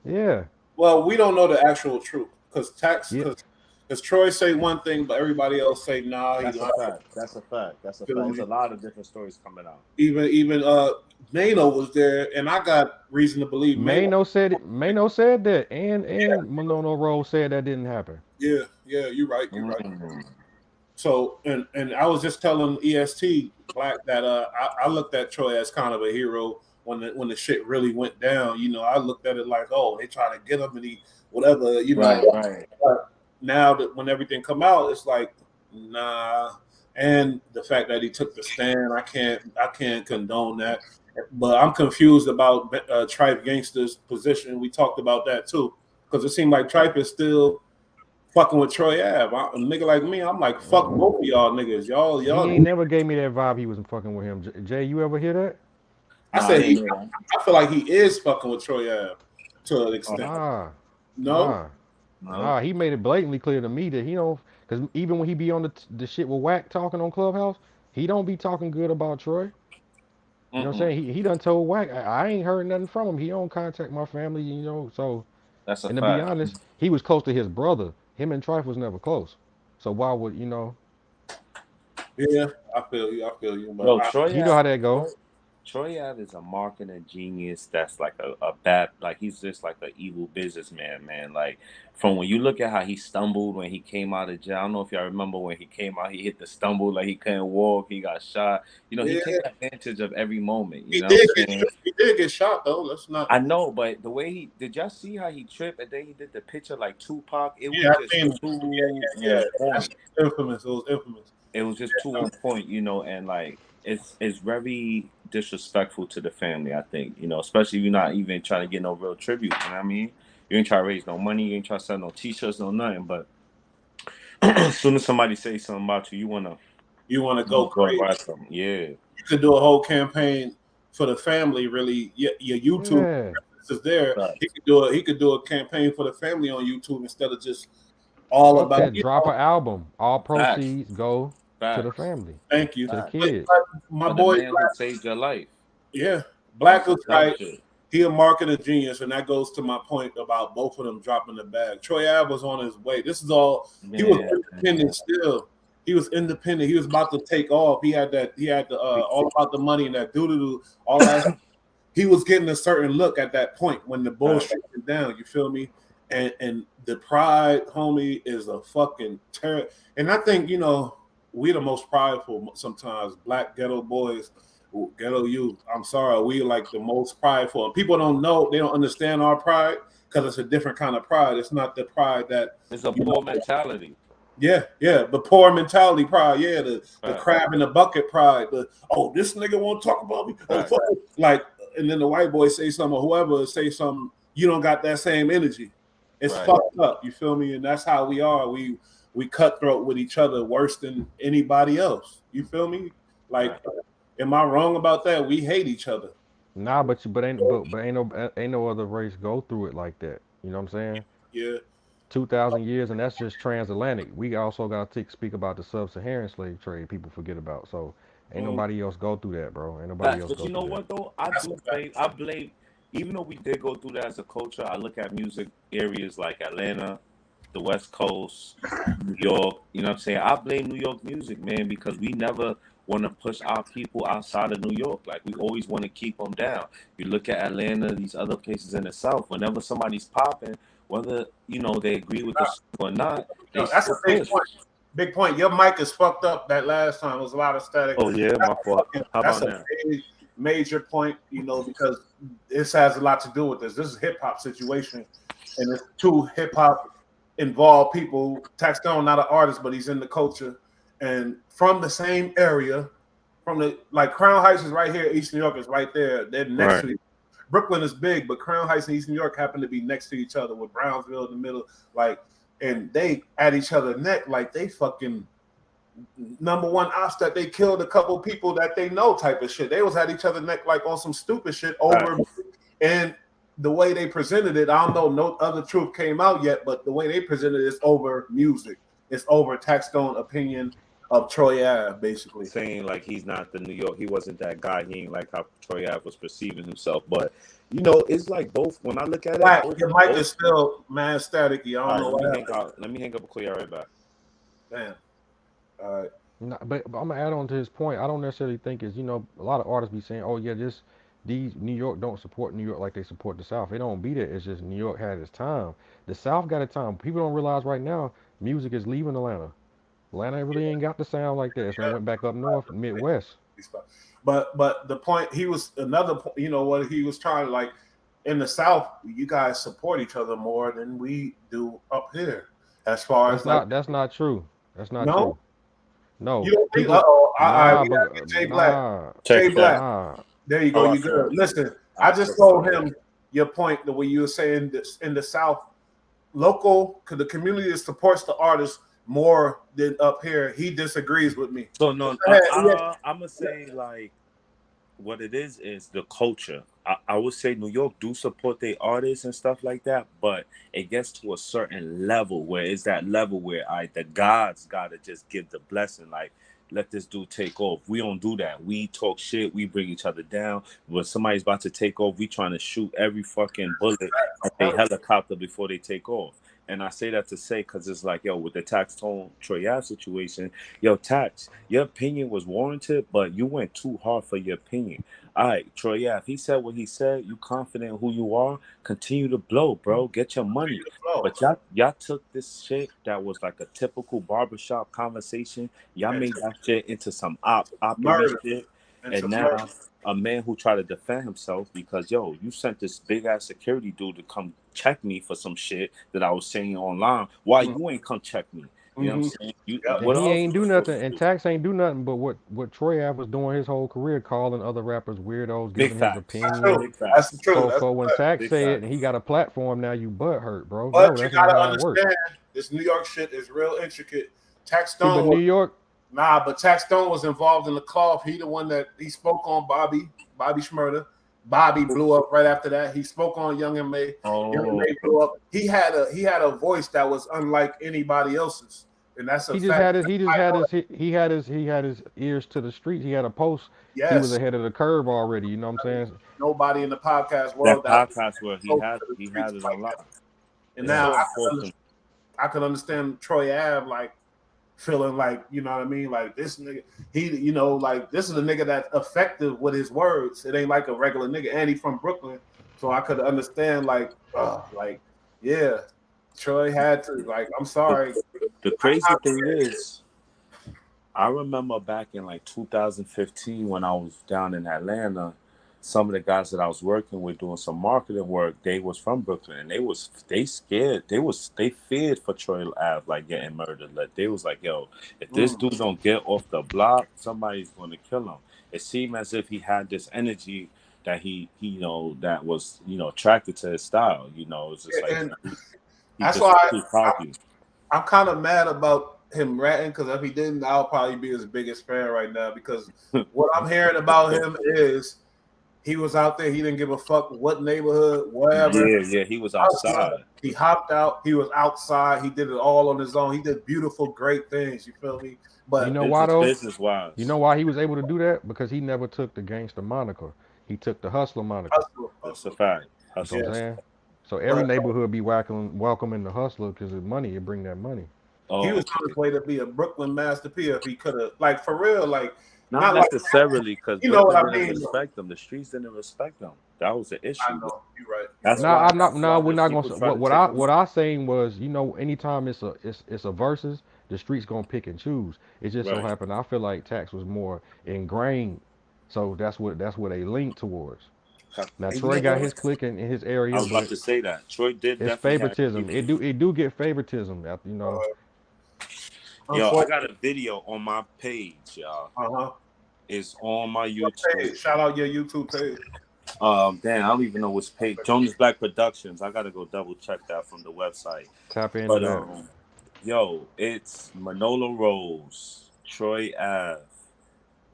Yeah, well, we don't know the actual truth because Tex, yeah. because Troy say one thing, but everybody else say nah. That's He a lied. fact. That's a fact. That's a Feel fact. There's me? a lot of different stories coming out. Even Mano was there, and I got reason to believe Mano. Mano said that, and Manono Rose said that didn't happen. Yeah, yeah, you're right. You're right. Mm. So, and I was just telling EST Black that I looked at Troy as kind of a hero when the shit really went down. I looked at it like, oh, they try to get him and he whatever. Right. But now that when everything come out, it's like nah. And the fact that he took the stand, I can't condone that. But I'm confused about Tripe Gangster's position. We talked about that too, because it seemed like Tripe is still fucking with Troy Ave. A nigga like me, I'm like, fuck both of y'all niggas. He Y'all. ain't never gave me that vibe. He wasn't fucking with him. Jay, you ever hear that? I Nah, I said ain't know that. I feel like he is fucking with Troy Ave to an extent. Nah, No, No. He made it blatantly clear to me that he don't. Because even when he be on the shit with Wack talking on Clubhouse, he don't be talking good about Troy. You know what I'm saying? He done told Wack, I ain't heard nothing from him. He don't contact my family, So, That's a and to be fact. honest, he was close to his brother. Him and Trife was never close. So why would yeah, I feel you. I feel you. But Yo, you know how that go? Troy Ave is a marketing genius that's like a bad, like he's just like an evil businessman, man. Like from when you look at how he stumbled when he came out of jail. I don't know if y'all remember when he came out, he hit the stumble like he couldn't walk, he got shot. He yeah, takes advantage of every moment, he you know what did I'm get saying? he did get shot though. Let's not. I know, but the way he did y'all see how he tripped and then he did the picture like Tupac? It Yeah, was I just seen. too Yeah. on That's point. infamous. It was infamous. It was just too on point, and like it's very disrespectful to the family, I think, especially if you're not even trying to get no real tribute, you know what I mean? You ain't trying to raise no money, you ain't trying to sell no t-shirts, no nothing, but as soon as somebody says something about you, you wanna You want to you wanna go go and crazy? buy something. Yeah. You could do a whole campaign for the family. Really, your YouTube Yeah. is there. Right. He could do a campaign for the family on YouTube instead of just all Fuck about that. Drop an album. All Facts. proceeds go to the Facts. family, Thank you. to the Facts. kids. My For the boy, man who saved your life yeah, on Black some was dumb right. shit. He a marketing genius, and that goes to my point about both of them dropping the bag. Troy Ave was on his way. This is all he was Man. independent still. He was independent. He was about to take off. He had that. He had the all about the money and that doo doo doo. All that. He was getting a certain look at that point when the bullshit went down. You feel me? And the pride, homie, is a fucking terror. And I think we the most prideful sometimes. Black ghetto boys, ghetto youth. I'm sorry, we like the most prideful. And people don't know, they don't understand our pride because it's a different kind of pride. It's not the pride that It's a poor mentality. yeah, the poor mentality pride. Yeah, the Right. crab in the bucket pride. The this nigga won't talk about me. Oh, Right. fuck it. Like, and then the white boy say something or whoever say something. You don't got that same energy. It's Right. fucked up. You feel me? And that's how we are. We cutthroat with each other worse than anybody else. You feel me? Like, am I wrong about that? We hate each other. Nah, but ain't no other race go through it like that. You know what I'm saying? Yeah. 2,000 years, and that's just transatlantic. We also got to speak about the sub-Saharan slave trade. People forget about. So ain't nobody else go through that, bro. Ain't nobody Facts. else But go you know through that. what though? I blame, even though we did go through that as a culture, I look at music areas like Atlanta, the West Coast, New York. You know what I'm saying? I blame New York music, man, because we never want to push our people outside of New York. Like we always want to keep them down. You look at Atlanta, these other places in the South. Whenever somebody's popping, whether they agree with the song or not, they That's a still big push. point. Big point. Your mic is fucked up. That last time it was a lot of static. Oh yeah, my fault. How That's about a now? major point, because this has a lot to do with this. This is a hip hop situation, and it's two hip hop involved people. Tax Stone, not an artist, but he's in the culture, and from the same area, from the Crown Heights is right here, East New York is right there. They're next to each other. Brooklyn is big, but Crown Heights and East New York happen to be next to each other, with Brownsville in the middle, and they at each other's neck like they fucking number one ops that they killed a couple people that they know type of shit. They was at each other's neck like on some stupid shit over, and the way they presented it, I don't know, no other truth came out yet, but the way they presented it is over music. It's over Tax Stone opinion of Troy Ave, basically. Saying like he's not the New York, he wasn't that guy. He ain't like how Troy Ave was perceiving himself. But it's like both. When I look at it, your mic is still mad staticky. I don't know why. Let me hang up and clear right back. Damn. All right. No, but I'm gonna add on to his point. I don't necessarily think it's a lot of artists be saying, oh yeah, these New York don't support New York like they support the South. It don't be that. It's just New York had its time. The South got its time. People don't realize right now music is leaving Atlanta. Atlanta really ain't got the sound like that. So it went back up north, Midwest. But the point what he was trying in the South, you guys support each other more than we do up here. As far that's as that's not true. That's not no? true. No. You don't think? Jay Black. Jay Black. There you go. You good. Listen, I just told him your point. The way you were saying this in the South, the community that supports the artist more than up here. He disagrees with me. So no, I'm gonna say like what it is the culture. I would say New York do support their artists and stuff like that, but it gets to a certain level where it's that level where the gods gotta just give the blessing, like let this dude take off. We don't do that. We talk shit. We bring each other down. When somebody's about to take off, we trying to shoot every fucking bullet at a helicopter before they take off. And I say that to say because it's like, with the Tax Stone Troy Ave situation, Tax, your opinion was warranted, but you went too hard for your opinion. All right, Troy Ave, he said what he said. You confident in who you are. Continue to blow, bro. Get your money. But y'all took this shit that was like a typical barbershop conversation. Y'all made that shit into some opera shit. And now a man who tried to defend himself because, you sent this big-ass security dude to come check me for some shit that I was saying online. Why you ain't come check me? You know what I'm saying? He ain't do nothing, and Tax ain't do nothing but what Troy Ave was doing his whole career, calling other rappers weirdos, giving his opinion. That's the truth. So when Tax said and he got a platform now, you butt hurt, bro. But no, you gotta understand, this New York shit is real intricate. Tax Stone, but New York. Nah, but Tax Stone was involved in the cloth. He the one that he spoke on Bobby Shmurda. Bobby blew up right after that. He spoke on Young M.A. Young M.A. blew up. He had a voice that was unlike anybody else's, and that's a fact. He had his ears to the street. He had a post. Yes. He was ahead of the curve already. You know what I'm saying? Nobody in the podcast world he had it a lot. And now I can understand Troy Ave feeling like, you know what I mean? Like this nigga, this is a nigga that's effective with his words. It ain't like a regular nigga. And he from Brooklyn. So I could understand Troy had to, I'm sorry. The crazy thing is, I remember back in 2015 when I was down in Atlanta, some of the guys that I was working with doing some marketing work, they was from Brooklyn, and they scared. They feared for Troy Ave getting murdered. They was like, if this dude don't get off the block, somebody's going to kill him. It seemed as if he had this energy that he that was attracted to his style. It's just that's why I'm kind of mad about him ratting, because if he didn't, I'll probably be his biggest fan right now, because what I'm hearing about him is he was out there. He didn't give a fuck what neighborhood, whatever. Yeah, he was outside. He hopped out. He was outside. He did it all on his own. He did beautiful, great things. You feel me? But you know why though? Business-wise. You know why he was able to do that? Because he never took the gangster moniker. He took the hustler moniker. That's a fact. You know what I'm saying? So every neighborhood be welcoming the hustler because the money, it bring that money. He Oh, was on his way to be a Brooklyn Master P if he could have, like, for real, like, not not like, necessarily, because you know what Brooklyn I didn't mean? respect them. The streets didn't respect them. That was the I issue. know you're right. That's Nah, why. I'm not. That's Nah, why we're when not people gonna. try to What take I them. what I saying was, anytime it's a versus, the streets gonna pick and choose. It just so Right. happened. I feel like Tax was more ingrained, so that's what they lean towards. Now And you Troy know got what? his clique in his I area, was about but to say that Troy did it's definitely have favoritism. people. It do get favoritism. Yo, I Unfortunately, got a video on my page, y'all. uh-huh. It's on my What YouTube. page? Shout out your YouTube page. Damn, I don't even know which page. Jonas Black Productions. I gotta go double check that from the website. Tap into But that. yo, it's Manolo Rose, Troy Ave.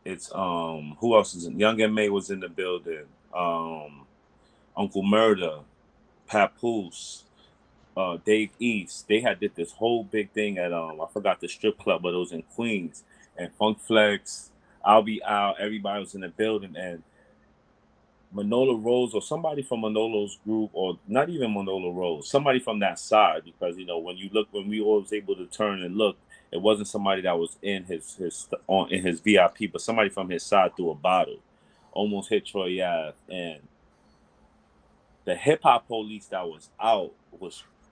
It's who else is in? Young and May was in the building. Uncle Murder, Papoose, Dave East. They did this whole big thing at I forgot the strip club, but it was in Queens. And Funk Flex, I'll Be Out. Everybody was in the building, and Manolo Rose or somebody from Manolo's group, or not even Manolo Rose, somebody from that side, because when we all was able to turn and look, it wasn't somebody that was in in his VIP, but somebody from his side threw a bottle, almost hit Troy Ave, and the hip hop police that was out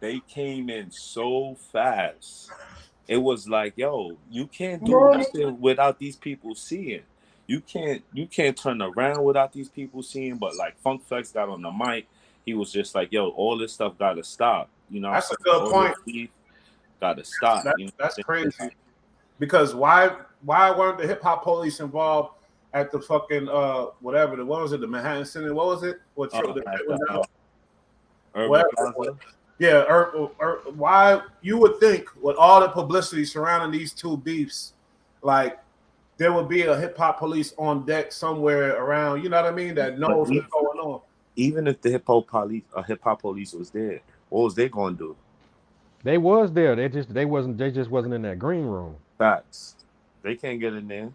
they came in so fast. It was like, yo, you can't do nothing without these people seeing. You can't turn around without these people seeing. But like Funk Flex got on the mic, he was just like, yo, all this stuff gotta stop. You know what I'm That's a saying? good All point. this beef gotta stop. That's crazy. Because why weren't the hip hop police involved at the fucking whatever what was it, the Manhattan Center? What was it? What the shit was down? Urban Plaza. Yeah, why you would think with all the publicity surrounding these two beefs, like there would be a hip hop police on deck somewhere around, you know what I mean, that knows what's going on. Even if the hip hop police was there, what was they gonna do? They was there. They just wasn't in that green room. Facts. They can't get in there.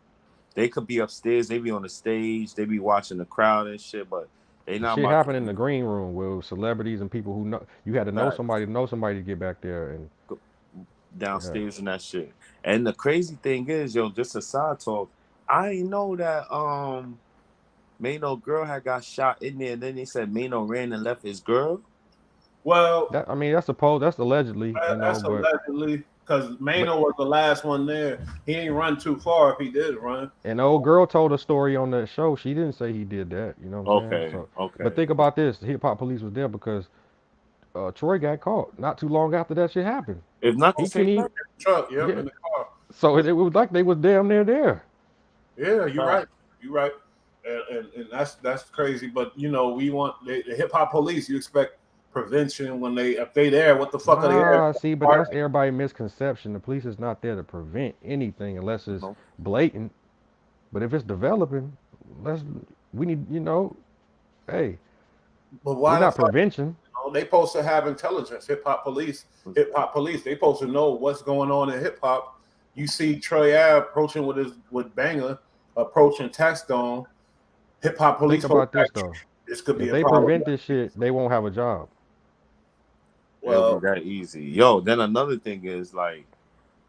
They could be upstairs. They be on the stage. They be watching the crowd and shit. But they The not shit about happened in the green room with celebrities and people who know. You had to know somebody to get back there and downstairs and that shit. And the crazy thing is, yo, just a side talk. I didn't know that Mano girl had got shot in there. And then they said Mano ran and left his girl. Well, that's allegedly, that's but allegedly because Mano was the last one there. He ain't run too far if he did run. an old girl told a story on that show. She didn't say he did that. You know what I'm saying? So, but think about this: the hip hop police was there because Troy got caught not too long after that shit happened. If not the He same couldn't even. Truck, yep, Yeah. in the car. So it was like they was damn near there. Yeah, you're right. You're right. And that's crazy. But we want the hip hop police. You expect prevention when if they there. What the fuck are they there? See, but that's everybody's misconception. The police is not there to prevent anything unless it's blatant. But if it's developing, we need, hey, But why we're not prevention. They supposed to have intelligence. Hip hop police. They supposed to know what's going on in hip hop. You see Troy Ave approaching with Banga, approaching Taxstone. Hip hop police. Think about this though. This could be if a they problem. prevent this shit, they won't have a job. It'll be that easy. Yo, then another thing is like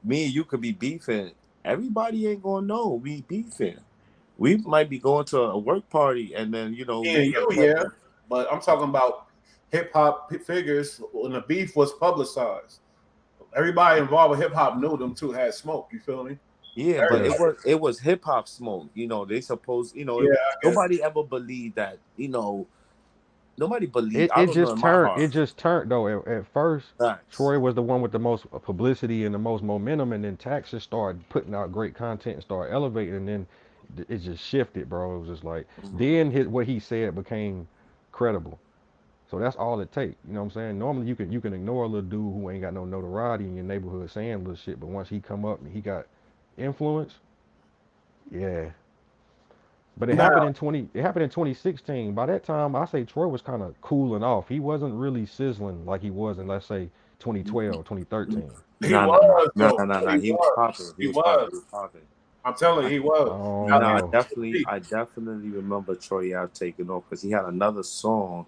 me and you could be beefing. Everybody ain't gonna know we beefing. We might be going to a work party and then but I'm talking about hip hop figures when the beef was publicized. Everybody involved with hip hop knew them two had smoke. You feel me? Yeah, but it was hip hop smoke. They supposed nobody ever believed that. Nobody believed. It just turned though. At first, Troy was the one with the most publicity and the most momentum, and then Tax just started putting out great content and started elevating, and then it just shifted, bro. It was just like then what he said became credible. So that's all it takes. You know what I'm saying? Normally you can ignore a little dude who ain't got no notoriety in your neighborhood saying little shit, but once he come up and he got influence, yeah. But it happened in 2016. By that time, I say Troy was kind of cooling off. He wasn't really sizzling like he was in, let's say, 2012, 2013. He was popping. He was popping. I'm telling you, he was. I definitely remember Troy Ave taking off because he had another song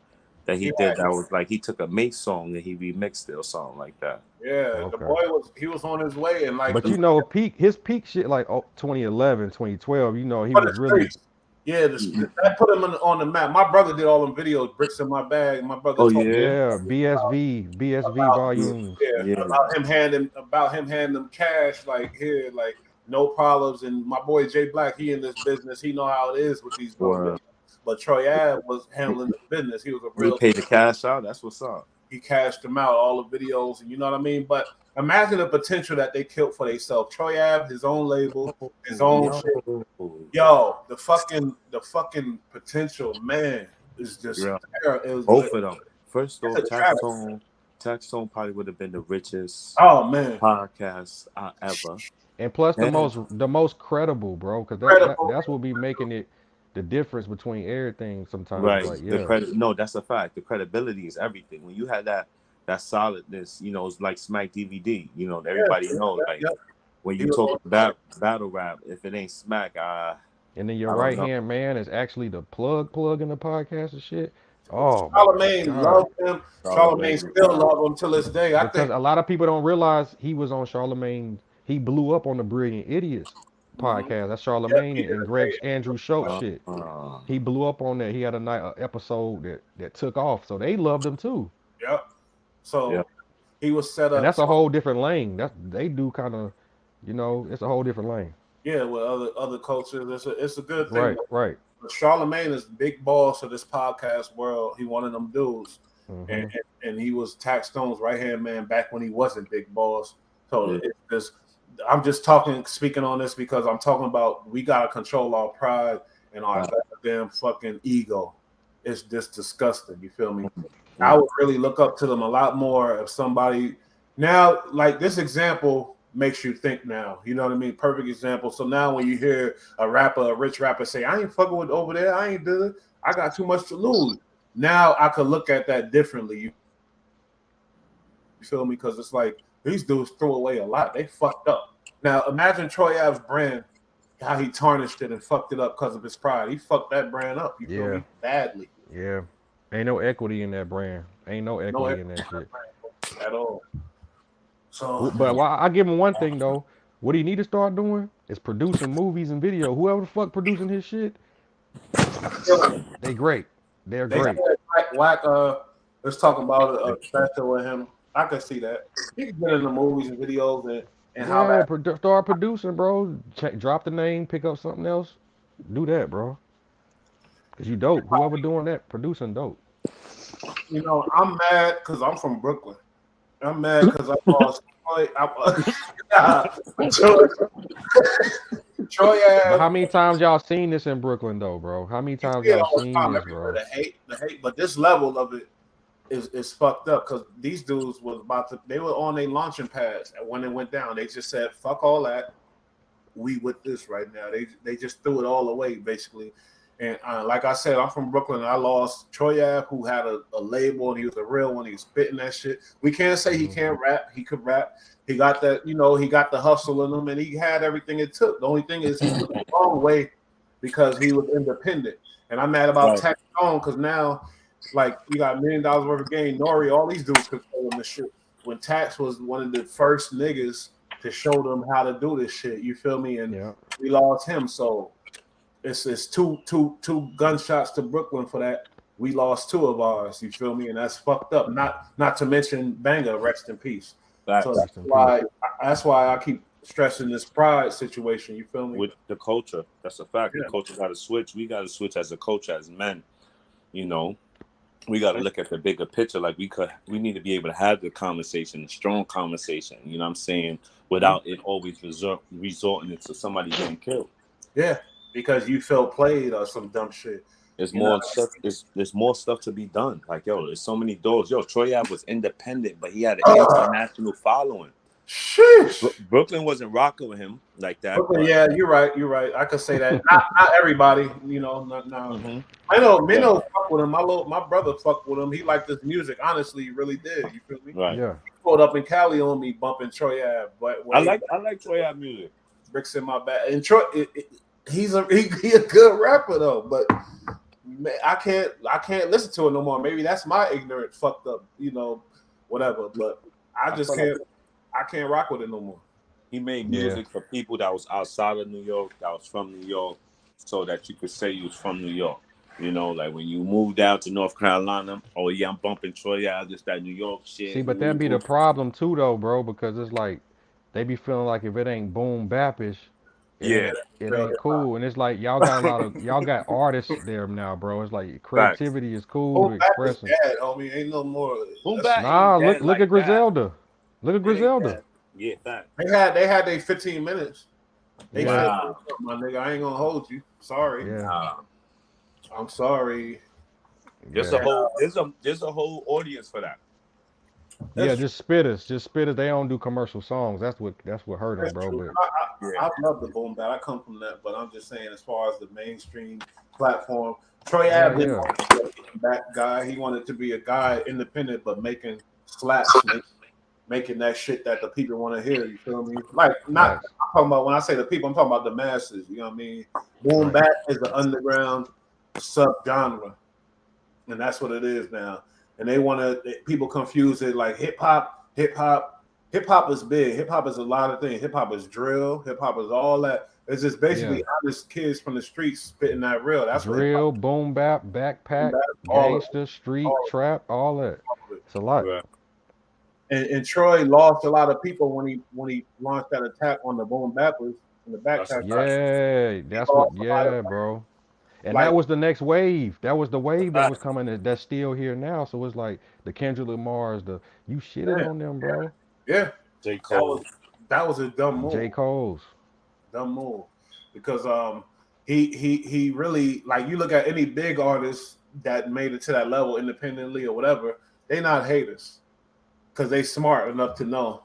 that he did that was like he took a Mace song and he remixed it or something like that. Yeah, the boy was on his way, and like, but you know, his peak shit like 2011, 2012. You know, he for was the really streets. Yeah, that put him on the map. My brother did all them videos, bricks in my bag. My brother told me BSV volumes. about him handing them cash, like here, like no problems. And my boy Jay Black, he in this business, he know how it is with these brothers. But Troy Ave was handling the business. He was a real. He paid the cash out. That's what's up. He cashed them out, all the videos, and you know what I mean. But imagine the potential that they killed for themselves. Troy Ave, his own label, his own shit. Yo, the fucking potential, man, is just both of them. First off, Tax Tone probably would have been the richest podcast ever. And plus the most credible, bro, because that's what be making it the difference between everything sometimes. Right. Like, no, that's a fact. The credibility is everything. When you had that solidness, you know, it's like Smack DVD. You know, everybody knows. Like when you talk about battle rap, if it ain't Smack, and then your right hand man is actually the plug in the podcast and shit. Oh, Charlamagne loved him. Charlamagne still love him till this day. Because a lot of people don't realize he was on Charlamagne. He blew up on the Brilliant Idiots podcast. That's Charlamagne and Greg Andrew Schultz shit. He blew up on that. He had a episode that took off, so they loved him too. Yep. So he was set up. And that's a whole different lane. They do kind of, you know, it's a whole different lane. Yeah, with other cultures, it's a good thing. Right. But Charlamagne is big boss of this podcast world. He one of them dudes, and he was Tax Stone's right hand man back when he wasn't big boss. So it's just, I'm just speaking on this because I'm talking about we gotta control our pride and our goddamn fucking ego. It's just disgusting. You feel me? I would really look up to them a lot more if somebody now, like this example makes you think now. You know what I mean? Perfect example. So now when you hear a rich rapper say, I ain't fucking with over there, I ain't do it, I got too much to lose. Now I could look at that differently. You feel me? Because it's like these dudes threw away a lot. They fucked up. Now imagine Troy Ave's brand, how he tarnished it and fucked it up because of his pride. He fucked that brand up. You feel me? Badly. Yeah. Ain't no equity in that brand. Ain't no equity in that shit. At all. So, but I give him one thing though. What he need to start doing is producing movies and video. Whoever the fuck producing his shit, they great. They're great. Whack, let's talk about a special with him. I can see that. He can get in the movies and videos and how that start producing, bro. Drop the name, pick up something else. Do that, bro. Cause you dope. Whoever doing that, producing dope. You know, I'm mad because I'm from Brooklyn. I'm mad because I lost Troy Ave. How many times y'all seen this in Brooklyn though, bro? How many times y'all seen this, bro? The hate, but this level of it is fucked up because these dudes was they were on their launching pads, and when it went down, they just said, fuck all that. We with this right now. They just threw it all away, basically. And like I said, I'm from Brooklyn. I lost Troy Ave, who had a label, and he was a real one. He was spitting that shit. We can't say he can't rap. He could rap. He got that, you know, he got the hustle in him, and he had everything it took. The only thing is he went the wrong way because he was independent. And I'm mad about Tax Stone because now, like, you got $1 million worth of game. Nori, all these dudes could play him the shit. When Tax was one of the first niggas to show them how to do this shit, you feel me? And we lost him, so. It's two gunshots to Brooklyn for that. We lost 2 of ours, you feel me? And that's fucked up. Not to mention Banga, rest in peace. So that's why I keep stressing this pride situation, you feel me? With the culture. That's a fact. The culture gotta switch. We gotta switch as a culture, as men. You know, we gotta look at the bigger picture. Like we need to be able to have the conversation, strong conversation, you know what I'm saying, without it always resorting into somebody getting killed. Yeah. Because you felt played or some dumb shit. There's more stuff. There's more stuff to be done. Like, yo, there's so many doors. Yo, Troy Ave was independent, but he had an international following. Sheesh. Brooklyn wasn't rocking with him like that. Brooklyn, yeah, you're right. I could say that. not everybody, you know. I know Minnow fuck with him. My brother fucked with him. He liked this music. Honestly, he really did. You feel me? Right. Yeah. He pulled up in Cali on me bumping Troy Ave. But I like Troy Ave music. Bricks in my back. And Troy. He's a good rapper though, but I can't listen to it no more. Maybe that's my ignorant, fucked up, whatever. But I just can't rock with it no more. He made music for people that was outside of New York, that was from New York, so that you could say you was from New York. You know, like when you move down to North Carolina, oh yeah, I'm bumping Troy Ave, just that New York shit. See, but that be the problem too, though, bro, because it's like they be feeling like if it ain't boom bapish, Yeah, it ain't cool. And it's like y'all got artists there now, bro. It's like facts. creativity is cool Boom to bap is expressing. dead, homie. Ain't no more. Boom bap Nah, ain't dead look at like that. Griselda. Look at It ain't Griselda. dead. Yeah, facts. They had their 15 minutes. They Yeah. said, my nigga, I ain't gonna hold you. Sorry. Yeah. Nah. I'm sorry. There's Yeah. there's a whole audience for that. Yeah, That's just spitters. They don't do commercial songs. That's what hurt them, bro. true. But I love the boom bap. I come from that, but I'm just saying, as far as the mainstream platform, Troy yeah, Ave didn't yeah. want to be that guy. He wanted to be a guy independent, but making slaps, making that shit that the people want to hear. You feel me? Like, not Facts. I'm talking about when I say the people, I'm talking about the masses. You know what I mean? Boom Right. bap is the underground subgenre, and that's what it is now. And they want to people confuse it like hip hop. Hip hop is big. Hip hop is a lot of things. Hip hop is drill. Hip hop is all that. It's just basically Yeah. honest kids from the streets spitting that real. That's what hip hop Drill, boom bap, backpack, is. All of it. gangster, street, All trap, all that. of it. It's a lot. Right. And Troy lost a lot of people when he launched that attack on the boom bappers in the That's a backpack. fact. Yeah, that's what. Yeah, bro. And Like, that was the next wave. That was the wave that was Fact. coming. That's still here now. So it's like the Kendrick Lamar's. You shitted on them, bro. yeah, J. Cole. that was a dumb move. J. Cole's. Dumb move, because he really, like, you look at any big artist that made it to that level independently or whatever, they not haters because they smart enough to know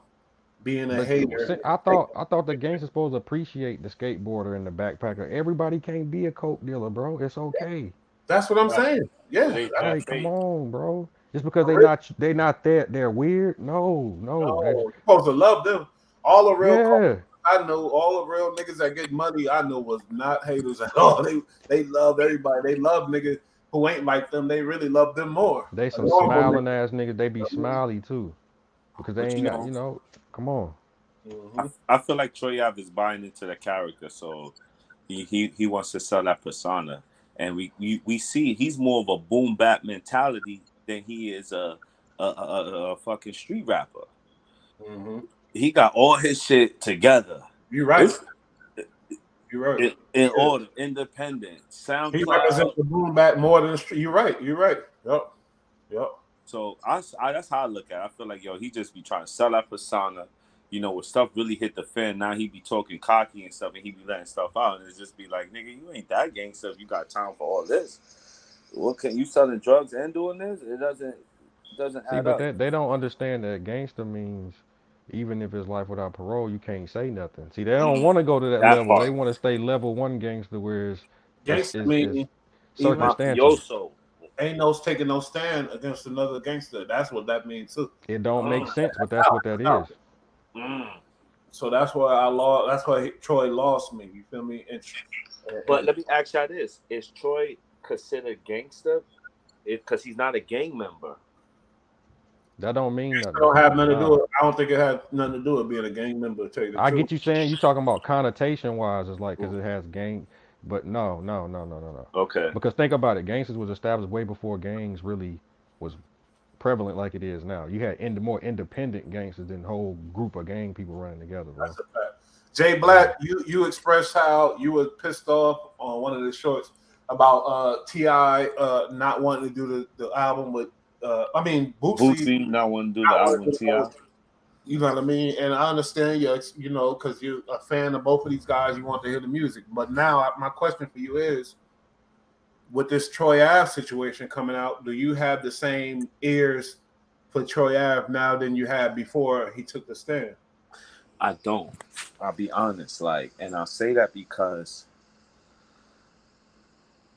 being a But hater. I thought the gangsters supposed to appreciate the skateboarder and the backpacker. Everybody can't be a coke dealer, bro. It's okay. That's what I'm Right. saying. Yeah, It ain't that's that Like, come fake. on, bro. Just because real. they not there, they're weird. No, no. No, you're supposed to love them. All the real Yeah. I know, all the real niggas that get money, I know was not haters at all. They love everybody. They love niggas who ain't like them. They really love them more. They A some normal smiling nigga. ass niggas. They be smiley too. Because they But ain't got, come on. I feel like Troy Ave is buying into the character, so he wants to sell that persona, and we see he's more of a boom bap mentality than he is a fucking street rapper. Mm-hmm. He got all his shit together. You're right. You're right. In order, independent, He SoundCloud. represents the boom back more than the street. You're right. You're right. Yep. So that's how I look at it. I feel like, he just be trying to sell that persona. When stuff really hit the fan, now he be talking cocky and stuff, and he be letting stuff out, and it's just be like, nigga, you ain't that gangster if you got time for all this. What can you selling drugs and doing this? It doesn't See, add but up. they don't understand that gangster means even if it's life without parole, you can't say nothing. See, they don't want to go to that That level. They part. want to stay level one gangster, where it's Gangster mean even circumstantial. Mafioso. ain't no taking no stand against another gangster. That's what that means too. It don't make sense, but that's what that is. So that's why I lost. That's why Troy lost me. You feel me? But let me ask y'all this: is Troy considered gangster? Because he's not a gang member. That don't mean It nothing. don't have nothing to Nah. do with. I don't think it has nothing to do with being a gang member. To tell you the I truth. get you saying you talking about connotation wise, it's like because it has gang, but no. Okay. Because think about it, gangsters was established way before gangs really was prevalent like it is now. You had more independent gangsters than whole group of gang people running together, bro. That's a fact. Jay Black, you expressed how you were pissed off on one of the shorts about T.I. Not wanting to do the album with Bootsy not wanting to do the album with T.I. You know what I mean? And I understand because you're a fan of both of these guys, you want to hear the music. But now my question for you is, with this Troy Ave situation coming out, do you have the same ears for Troy Ave now than you had before he took the stand? I don't. I'll be honest, and I'll say that because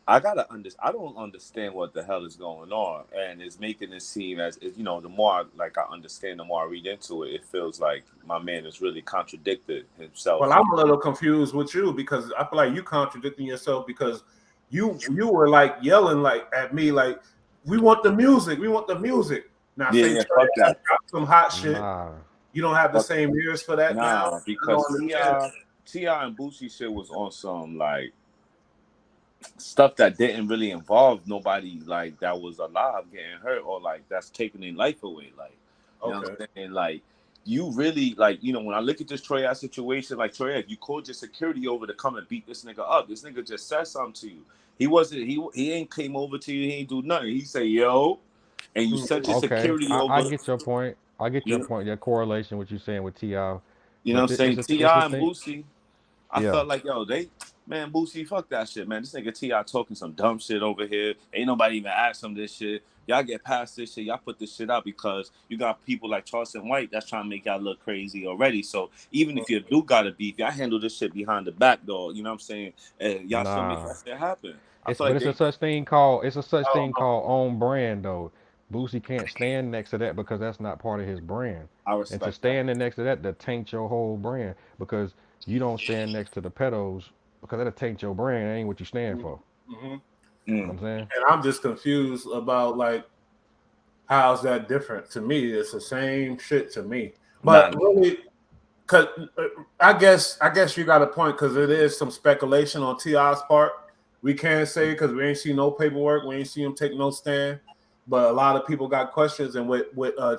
I don't understand what the hell is going on, and it's making it seem as the more I understand, the more I read into it, it feels like my man is really contradicted himself. Well, I'm a little confused with you because I feel like you contradicting yourself because you were like yelling like at me like, we want the music, we want the music. Now say Yeah, Trey fuck has that. got some hot shit. Nah. You don't have the Fuck same ears for that now. Nah, I because don't understand. Ti and Boosie shit was on some like stuff that didn't really involve nobody like that was alive getting hurt or like that's taking their life away. Like, you know what Okay. I'm saying? Like, you really like, you know, when I look at this Troy Ave situation, like Troy Ave, you called your security over to come and beat this nigga up. This nigga just said something to you. He wasn't. He ain't came over to you. He ain't do nothing. He say yo, and you sent your Okay. security I over. get your point. I get your You, point. That correlation, what you're saying with T.I. you know what But I'm saying? Ti it's a and thing. Boosie. I Yeah. felt like, yo, man, Boosie, fuck that shit, man. This nigga T.I. talking some dumb shit over here. Ain't nobody even asked him this shit. Y'all get past this shit. Y'all put this shit out because you got people like Charleston White that's trying to make y'all look crazy already. So even if you do got a beef, y'all handle this shit behind the back door. You know what I'm saying? And y'all still make Nah. that shit happen. I It's feel but like it's a they. such thing called I don't know. own brand though. Boosie can't stand next to that because that's not part of his brand. I And to respect that. stand in next to that taint your whole brand because you don't stand next to the pedos because that'll taint your brand. That ain't what you stand for. Mm-hmm. You know what I'm saying? And I'm just confused about like, how's that different? To me, it's the same shit to me. But Nah, really, cause I guess you got a point because it is some speculation on Ti's part. We can't say because we ain't see no paperwork, we ain't see him take no stand. But a lot of people got questions, and with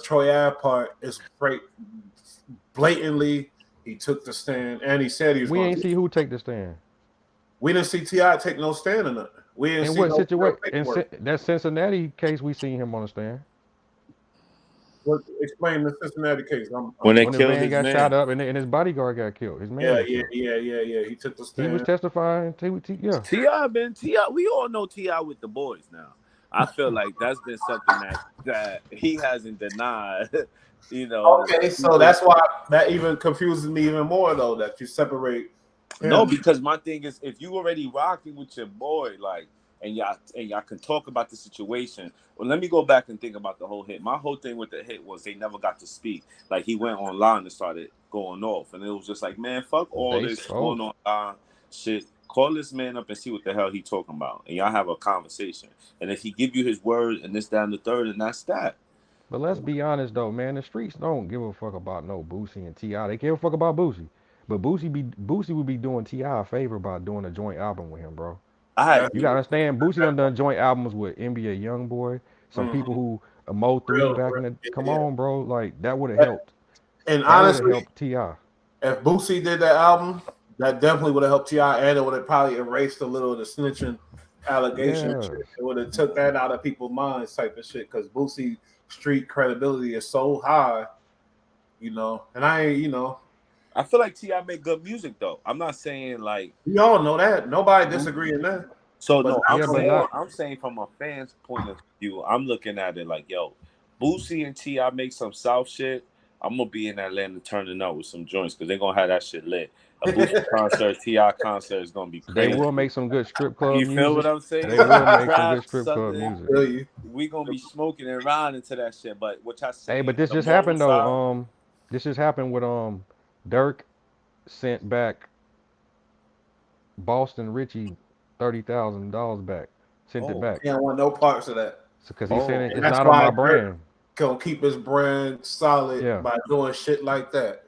Troy Ave part is blatantly he took the stand and he said he was We going ain't to. see who take the stand. We didn't see Ti take no stand in it. We didn't In see what no real situation? paperwork. That Cincinnati case, we seen him on the stand Explain the Cincinnati case. when they when his killed man his got shot man, up and his bodyguard got killed. His man Yeah, got yeah, killed. yeah, yeah, yeah. He took the He was stand. testifying. Yeah. Ti been Ti. We all know Ti with the boys now. I feel like that's been something that he hasn't denied. You know, Okay, so people. that's why that even confuses me even more though that you separate No, him. because my thing is, if you already rocking with your boy, like, and y'all can talk about the situation. Well, let me go back and think about the whole hit. My whole thing with the hit was they never got to speak. Like he went online and started going off, and it was just like, man, fuck all They this going spoke. on shit. Call this man up and see what the hell he talking about, and y'all have a conversation. And if he give you his word and this, that, and the third, and that's that. But let's be honest though, man. The streets don't give a fuck about no Boosie and Ti. They give a fuck about Boosie. But Boosie would be doing Ti a favor by doing a joint album with him, bro. I That's, You agree gotta with understand, Boosie done joint albums with NBA YoungBoy, some people mhm, who Mo3 real, back in real, the. Come yeah. on, bro. Like that would have helped. And That would have honestly, helped Ti. if Boosie did that album, that definitely would have helped Ti, and it would have probably erased a little of the snitching allegation Yes. shit. It would have took that out of people's minds, type of shit. Because Boosie street credibility is so high, And I ain't, I feel like Ti make good music though. I'm not saying like. we all know that. Nobody disagreeing that. So But no, not Yeah, but not. I'm saying from a fan's point of view, I'm looking at it like, yo, Boosie and Ti make some South shit. I'm gonna be in Atlanta turning up with some joints because they're gonna have that shit lit. A Boosie concert, Ti concert is gonna be They crazy. will make some good strip club You feel music. what I'm saying? They will make some Trap, good strip club Southern, music. feel you. we gonna be smoking and riding to that shit. But what y'all Hey, saying but on this the just moral happened though. side? This just happened with Dirk sent back Boston Richie $30,000 back. Sent it Oh, back. He don't want no parts of that. So, cause he said oh, And it's that's not on why my Dirk brand. gonna keep his brand solid Yeah, by doing shit like that.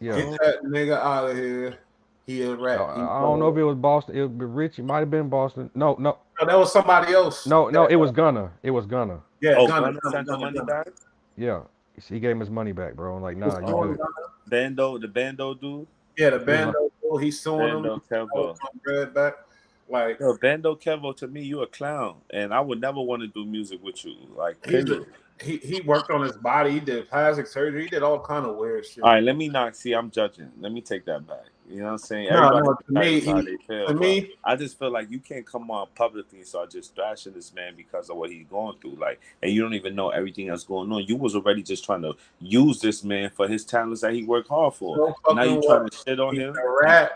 yeah. Get oh. that nigga out of here. He a rat. He I don't know if cold. it was Boston. It would be Richie. Might have been Boston. No, no, No, that was somebody else. no. It was Gunna. It was Gunna. Yeah, Oh, Gunner, Gunna Gunner, sent the Gunner, money Gunner. back. Yeah. He gave him his money back, bro. I'm like, He was nah, you suing good. Gunner. The bando dude, Yeah, the He was like, bando. He's suing him. Bando Kevo. Bread back. Like Yo, Bando Kevo, to me, you a clown, and I would never want to do music with you. Like, he's a, period. he worked on his body. He did plastic surgery. He did all kind of weird All shit. right, let me not see. I'm judging. Let me take that back. You know what I'm saying? No, Everybody no. To me, decides how they to feel, but me, I just feel like you can't come on publicly and start just thrashing this man because of what he's going through. Like, and you don't even know everything that's going on. You was already just trying to use this man for his talents that he worked hard for. so And now fucking you what? trying to shit on He's him. a rat,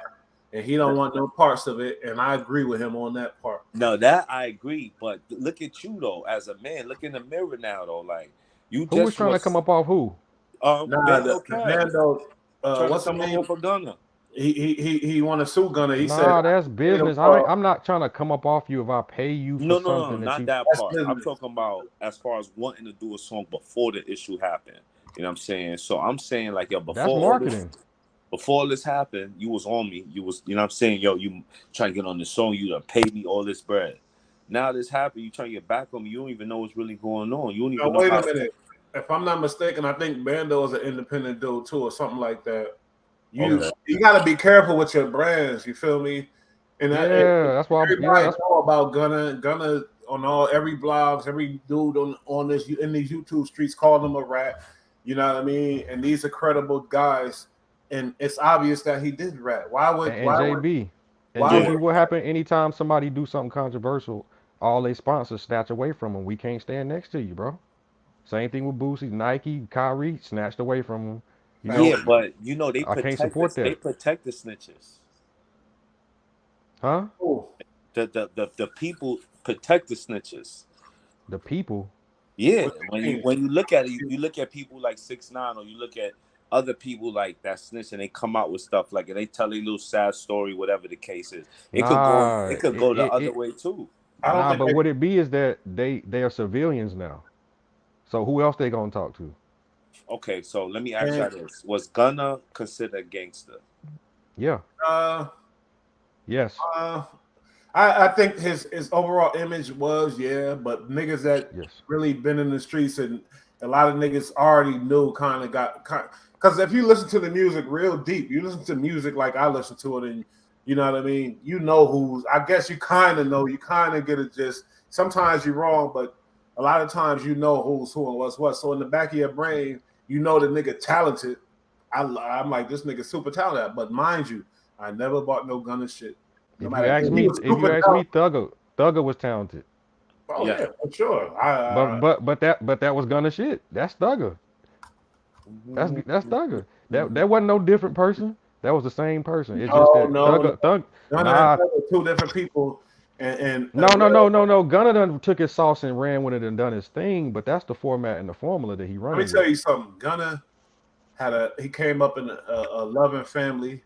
and he don't want no parts of it. And I agree with him on that part. No, that I agree. But look at you though, as a man. Look in the mirror now though. Like, you who was just trying to come was up off who? Nah, Bando the Kev bando. trying to What's his come name? over for Gunna. he want to sue Gunna. He said, Nah, that's paid him business. for I'm not trying to come up off you if I pay you for No, something that not you. that that's part. I'm business. talking about as far as wanting to do a song before the issue happened. You know what I'm saying? So I'm saying like, yo, That's marketing. before all this happened, you was on me. You was, you know what I'm saying? Yo, you trying to get on the song, you done paid me all this bread. Now this happened, you trying to get back on me. You don't even know what's really going on. You don't Now even know wait how. a minute. If I'm not mistaken, I think Bando is an independent dude too, or something like that. Okay. You got to be careful with your brands. You feel me? And Yeah, that's why. Yeah, everybody that's know about Gunna on every blogs, every dude on this in these YouTube streets call him a rat. You know what I mean? And these are credible guys, and it's obvious that he did rat. and JB and Why Yeah. JB. would What happened anytime somebody do something controversial? All they sponsors snatch away from them. We can't stand next to you, bro. Same thing with Boosie, Nike, Kyrie snatched away from them. You Yeah, know, but you know they I can't protect support this. They that, protect the snitches. huh? The people protect the snitches. The people. Yeah, what you mean? when you look at it, you look at people like 6ix9ine, or you look at other people like that snitch, and they come out with stuff like, and they tell a little sad story, whatever the case is. Nah, It could go the other way too. I don't nah. think But they, what it be is that they are civilians now. So who else they gonna talk to? Okay, so let me ask and, y'all this: was Gunna considered gangster? Yeah. uh, Yes. uh, I think his overall image was, yeah, but niggas that Yes. really been in the streets and a lot of niggas already knew kind of because if you listen to the music real deep, you listen to music like I listen to it, and you know what I mean. You know who's. I guess you kind of know. You kind of get it. Just sometimes you're wrong, but a lot of times you know who's who and what's what. So in the back of your brain, you know the nigga talented. I'm like this nigga super talented, but mind you, I never bought no gun and shit. No If you matter ask he me, was if you super ask me, talented. Thugger was talented. Oh Yeah. yeah, for sure. But that was Gunna shit. That's Thugger. That's Thugger. That wasn't no different person. That was the same person. It's just no, that no, no. Gunna and Nah. Thug are two different people. No, no, no, no, no. Gunna done took his sauce and ran with it and done his thing. But that's the format and the formula that he let me running tell with. you something. Gunna he came up in a loving family.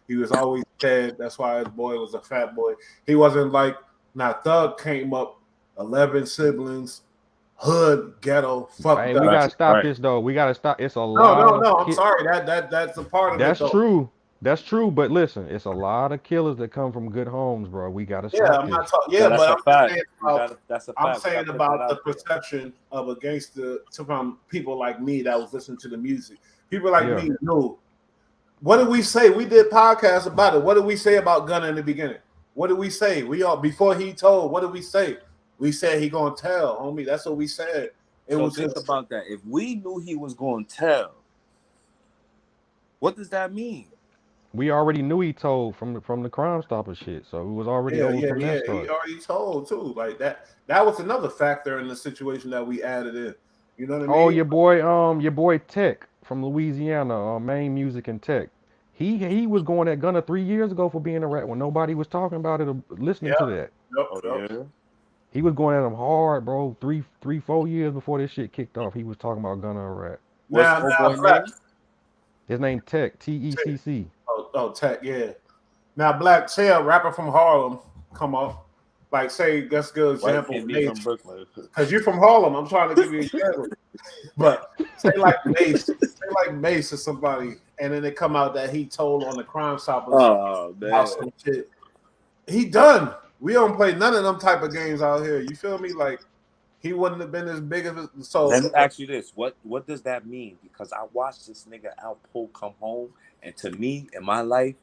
He was always fed. That's why his boy was a fat boy. He wasn't like now. Thug came up 11 siblings, hood ghetto, Hey, fucked we up. gotta stop Right. this though. We gotta stop. It's a No, lot no, of no. I'm kid. sorry. That's a part of it That's though. true. That's true. But listen, it's a lot of killers that come from good homes, bro. We gotta Yeah, stop I'm not this. talking. No, Yeah, that's but a I'm just fact. saying about. That's a I'm fact. We saying gotta put that about the out there. perception of a gangster from people like me that was listening to the music. People like Yeah. me knew. What did we say? We did podcasts about it. What did we say about Gunna in the beginning? What did we say? We all before he told. What did we say? We said he gonna tell, homie. That's what we said. It So was think just about that. If we knew he was going to tell, what does that mean? We already knew he told from the Crime Stopper shit, so it was already yeah, over yeah, from that yeah. He start. already told too. Like that. That was another factor in the situation that we added in. You know what I Oh, mean? your boy Tech from Louisiana, Main Music and Tech. He was going at Gunna 3 years ago for being a rat when nobody was talking about it or listening Yeah. to that. Yep. Oh Yep. yeah. He was going at him hard, bro. 4 years before this shit kicked off. He was talking about Gunna a rat. What's Now, old boy Black. name? His name Tech, Tecc. Tech. Yeah. Now, Black Tail, rapper from Harlem, come up. Like, say, that's a good Why you example. can't be from Mace, Brooklyn? because you're from Harlem. I'm trying to give you an example. But say like Mace or somebody, and then it come out that he told on the Crime Stoppers Oh about man. some shit. He done. We don't play none of them type of games out here. You feel me? Like he wouldn't have been as big of a Let so. me ask you this: what does that mean? Because I watched this nigga Al Poe come home, and to me, in my life,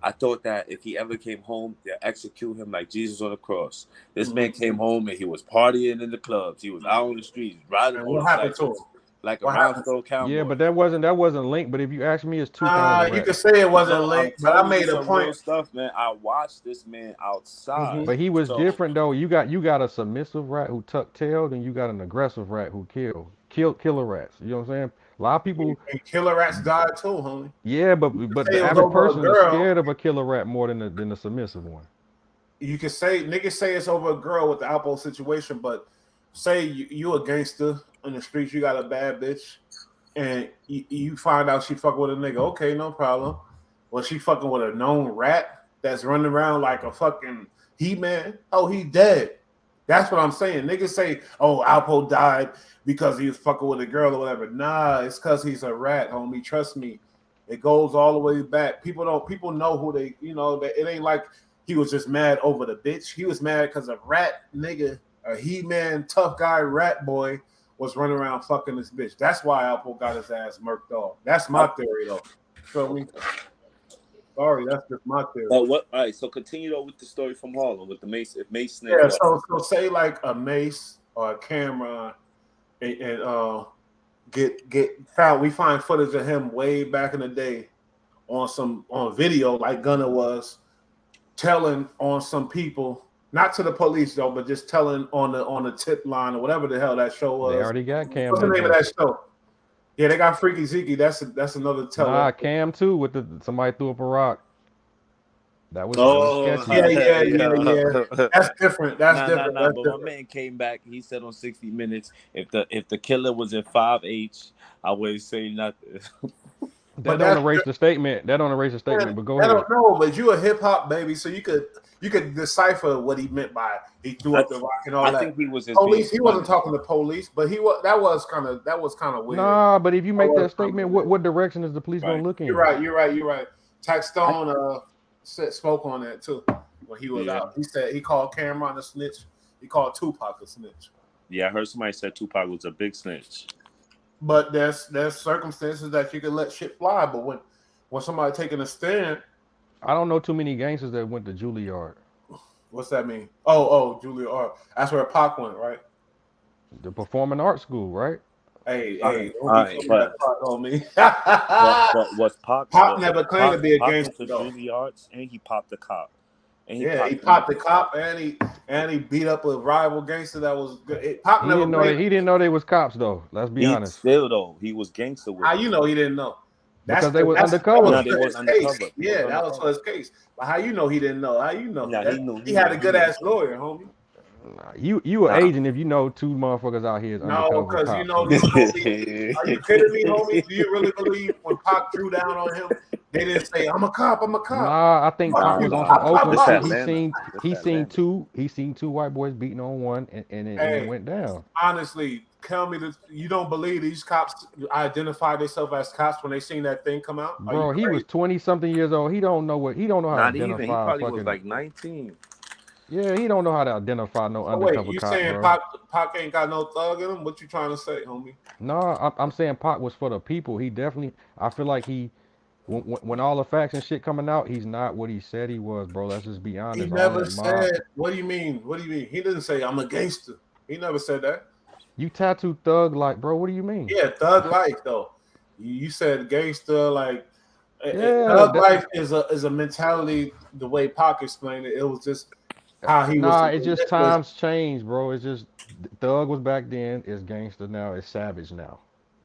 I thought that if he ever came home, they'll execute him like Jesus on the cross. This man came home and he was partying in the clubs. He was out on the streets, riding And what happened to him? motorcycles like a What happened? rhinestone Yeah, cowboy. but that wasn't linked. But if you ask me, it's two kinds of You rats. could say it wasn't No, I'm linked, but I telling you made a some point. real stuff, man. I watched this man outside. But he was So different though. You got a submissive rat who tuck tailed, and you got an aggressive rat who killer rats. You know what I'm saying? A lot of people, And Killer Rats died too, homie. yeah, but You could but say the it was average over a person is girl. scared of a killer rat more than the submissive one. You could say niggas say it's over a girl with the Alpo situation, but say you a gangster in the streets, you got a bad bitch, and you find out she fuck with a nigga. Okay, no problem. Was she fucking with a known rat that's running around like a fucking He-Man? Oh, he dead. That's what I'm saying. Niggas say, oh, Alpo died because he was fucking with a girl or whatever. Nah, it's because he's a rat, homie. Trust me. It goes all the way back. People know who they, it ain't like he was just mad over the bitch. He was mad because a rat nigga, a He-Man tough guy rat boy was running around fucking this bitch. That's why Alpo got his ass murked off. That's my theory though. Feel me? Sorry, that's just my theory. But what? All right, so continue though with the story from Harlem with the Mace. If Mace snitched, Yeah, so say like a Mace or a Cameron and get found. We find footage of him way back in the day on video, like Gunna was telling on some people, not to the police though, but just telling on the tip line or whatever the hell that show was. They already got Cam. What's the name of that show? Yeah, they got Freaky Zeke. That's another teller. Nah, Cam too with somebody threw up a rock. That was sketchy. Yeah. That's different. That's different. That's but different. my man came back. He said on 60 Minutes, if the killer was in 5H, I wouldn't say nothing. That don't erase the statement. That don't erase the statement. But go ahead. I don't know, but you a hip hop baby, so you could decipher what he meant by he threw up the rock and all that. I think he was police. He wasn't talking to police, but that was kind of weird. Nah, but if you make that statement, what direction is the police gonna look in? You're right. Tax Stone spoke on that too when he was out. He said he called Cameron a snitch. He called Tupac a snitch. Yeah, I heard somebody said Tupac was a big snitch. But there's circumstances that you can let shit fly. But when somebody taking a stand, I don't know too many gangsters that went to Juilliard. What's that mean? Oh, Juilliard. That's where Pac went, right? The performing arts school, right? Hey, but on me. but was Pop never claimed to be a gangster. Juilliard, and he popped the cop. And he popped the cop, and he beat up a rival gangster that was good. Pop never he didn't know they was cops though. Let's be honest. Still though, he was gangster with. How you know he didn't know? Because they was undercover. Yeah, that was for his case. But how you know he didn't know? How you know? He knew. He had a good ass lawyer, homie. You an agent if you know two motherfuckers out here. No, because you know. Homie, are you kidding me, homie? Do you really believe when Pac drew down on him, they didn't say, "I'm a cop"? Nah, I think Pac was on some Oakland. He seen two white boys beating on one, and it went down. Honestly, tell me that you don't believe these cops identified themselves as cops when they seen that thing come out. Bro, he was 20-something years old. He don't know how to identify. He probably was like 19. Yeah, he don't know how to identify no undercover cop. You saying bro. Pac ain't got no thug in him? What you trying to say, homie? No, I'm saying Pac was for the people. He definitely. I feel like when all the facts and shit coming out, he's not what he said he was, bro. Let's just be honest. He never said. What do you mean? He didn't say I'm a gangster. He never said that. You tattooed thug like, bro. What do you mean? Yeah, thug life though. You said gangster like. Thug life is a mentality. The way Pac explained it, it was just. It's just times changed, bro. It's just thug was back then, it's gangster now, it's savage now.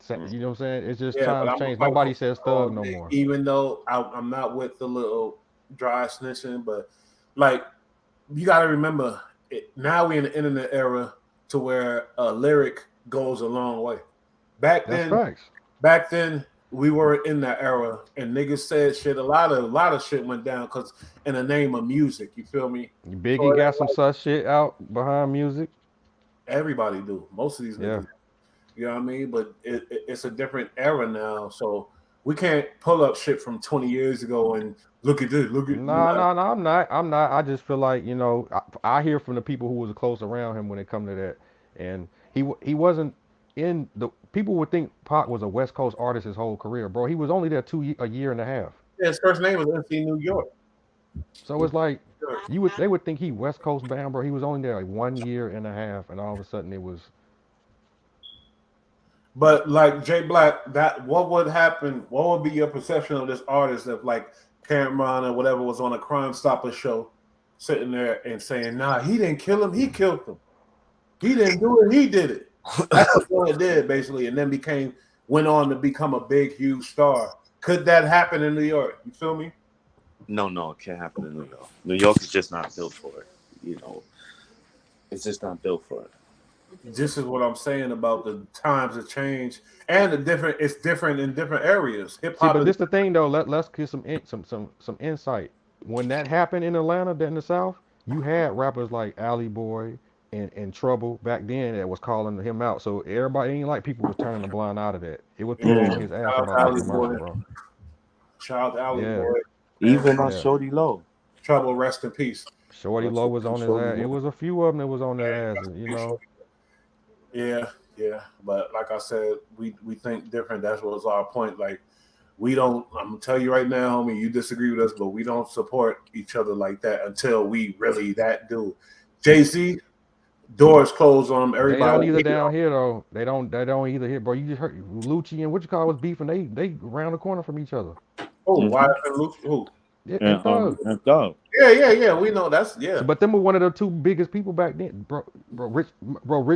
You know what I'm saying? It's just times changed. Nobody says thug no more. Even though I'm not with the little dry snitching, but like you got to remember, now we're in the internet era to where a lyric goes a long way. Back then we were in that era, and niggas said shit. A lot of shit went down because in the name of music. You feel me? Biggie got some such shit out behind music. Everybody do. Most of these niggas. You know what I mean? But it's a different era now, so we can't pull up shit from 20 years ago and look at this. No, I'm not. I just feel like I hear from the people who was close around him when it come to that, and he wasn't in the. People would think Pac was a West Coast artist his whole career, bro. He was only there a year and a half. Yeah, his first name was MC New York. So it's like they would think he West Coast bound, bro. He was only there like 1 year and a half, and all of a sudden it was. But like Jay Black, what would happen? What would be your perception of this artist if like Cameron or whatever was on a Crime Stopper show, sitting there and saying, "Nah, he didn't kill him. He killed him. He didn't do it. He did it." That's what it did basically, and then went on to become a big, huge star. Could that happen in New York? You feel me? No, it can't happen in New York. New York is just not built for it. It's just not built for it. This is what I'm saying about the times have changed and the different. It's different in different areas. Hip See, hop but is this the thing though. Let's get some insight. When that happened in Atlanta, then in the South, you had rappers like Alley Boy and Trouble back then that was calling him out. So everybody ain't like people was turning a blind eye to that. It was people yeah. on his ass Shout out to about that Alley commercial, Boy. bro. Shout out to Alley Yeah, Boy. And Even on yeah. Shorty Low. Trouble, rest in peace. Shorty Rest Low in was peace, on his Shorty ass. It Low. was a few of them that was on that Yeah, ass, rest in you peace, know. Shorty. Yeah. But like I said, we think different. That's what's our point. Like we don't. I'm gonna tell you right now, homie. You disagree with us, but we don't support each other like that until we really that do. Jay-Z, doors closed on him. They don't Everybody either hated down on him. here though. They don't either here, bro. You just heard Lucci and what you call was beefing. They around the corner from each other. Oh, why Mm-hmm. and Luke? Who? Yeah, And and Thug. and Thug. Yeah. We know that's yeah. So, but them were one of the two biggest people back then, Rich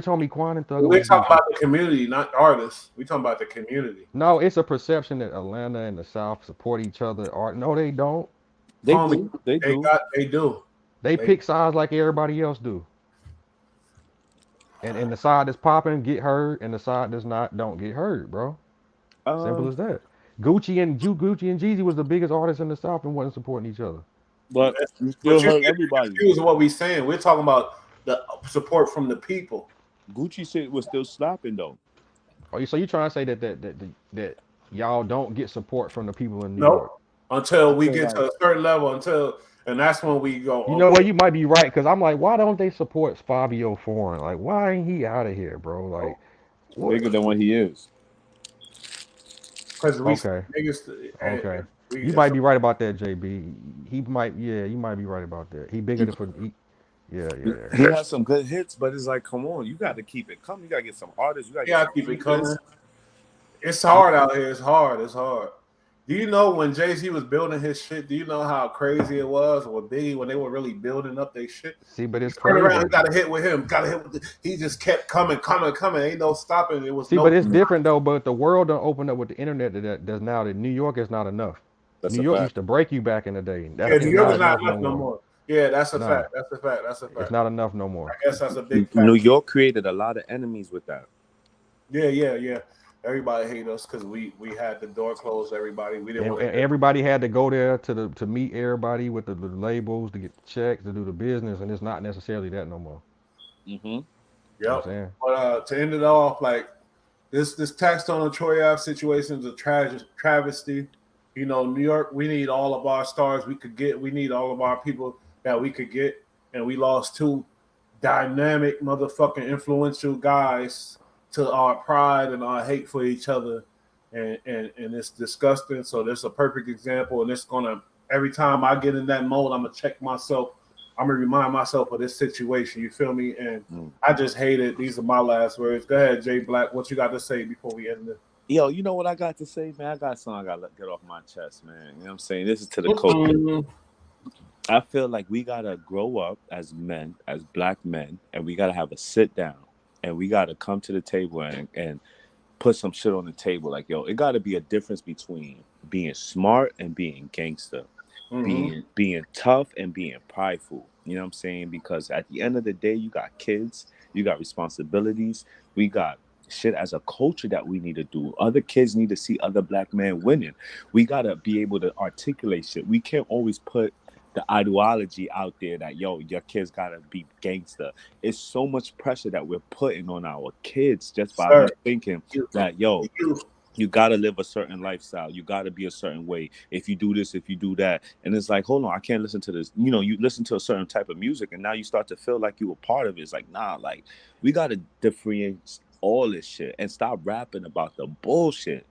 homie Quan and Thug We're was talking beefing. about the community, not artists. We talking about the community. No, it's a perception that Atlanta and the South support each other. Or no, they don't. They Homie, do. They do. they do. They They pick sides like everybody else do. And the side that's popping get heard, and the side that's not don't get heard, bro. Simple Um, as that. Gucci and Jeezy was the biggest artists in the South and wasn't supporting each other. but you but still you hurt get everybody. confused with what we saying. We're talking about the support from the people. Gucci shit was still slapping though. So you trying to say that y'all don't get support from the people in New No, York? until I we feel get like to a certain level, and that's when we go, You know okay, what? You might be right because I'm like, why don't they support Fabio Foreign? Like, why ain't he out of here, bro? Like, what? bigger than what he is. because we Okay, niggas, and okay. we You might be right about that, JB. Yeah, you might be right about that. He bigger than yeah. He has some good hits, but it's like, come on, you got to keep it coming. You got to get some artists. You got to gotta get keep some it coming. features. It's hard out here. It's hard. Do you know when Jay-Z was building his shit? Do you know how crazy it was with Biggie when they were really building up their shit? See, but it's Turn around, crazy. he got a hit with him. Got a hit with. He just kept coming. Ain't no stopping. It was See, no. but it's different though. But the world done opened up with the internet that's now that New York is not enough. That's New a York fact. used to break you back in the day. Yeah, New It's York not is not enough no enough no more. more. Yeah, that's a Nah, fact. That's a it's fact. not enough no more. I guess that's a big fact. New York created a lot of enemies with that. Yeah. Everybody hate us because we had the door closed. Everybody, we didn't And, want and everybody had to go there to meet everybody with the labels to get the checks to do the business, and it's not necessarily that no more. Mm-hmm. You know Yep. what I'm saying? But to end it off, like this tax on the Troy Ave situation is a travesty. You know, New York, we need all of our stars we could get. We need all of our people that we could get, and we lost two dynamic, motherfucking influential guys to our pride and our hate for each other, and it's disgusting. So this is a perfect example, and it's gonna every time I get in that mode, I'm gonna check myself. I'm gonna remind myself of this situation. You feel me? And I just hate it. These are my last words. Go ahead, Jay Black. What you got to say before we end this? Yo, you know what I got to say, man? I got something I got to get off my chest, man. You know what I'm saying? This is to the coach. I feel like we got to grow up as men, as black men, and we got to have a sit down, and we got to come to the table and put some shit on the table. Like, yo, it got to be a difference between being smart and being gangster, being tough and being prideful. You know what I'm saying? Because at the end of the day, you got kids, you got responsibilities, we got shit as a culture that we need to do. Other kids need to see other black men winning. We got to be able to articulate shit. We can't always put the ideology out there that, yo, your kids got to be gangster. It's so much pressure that we're putting on our kids just by thinking that, yo, you got to live a certain lifestyle. You got to be a certain way. If you do this, if you do that. And it's like, hold on, I can't listen to this. You know, you listen to a certain type of music and now you start to feel like you were part of it. It's like, nah, like we got to differentiate all this shit and stop rapping about the bullshit.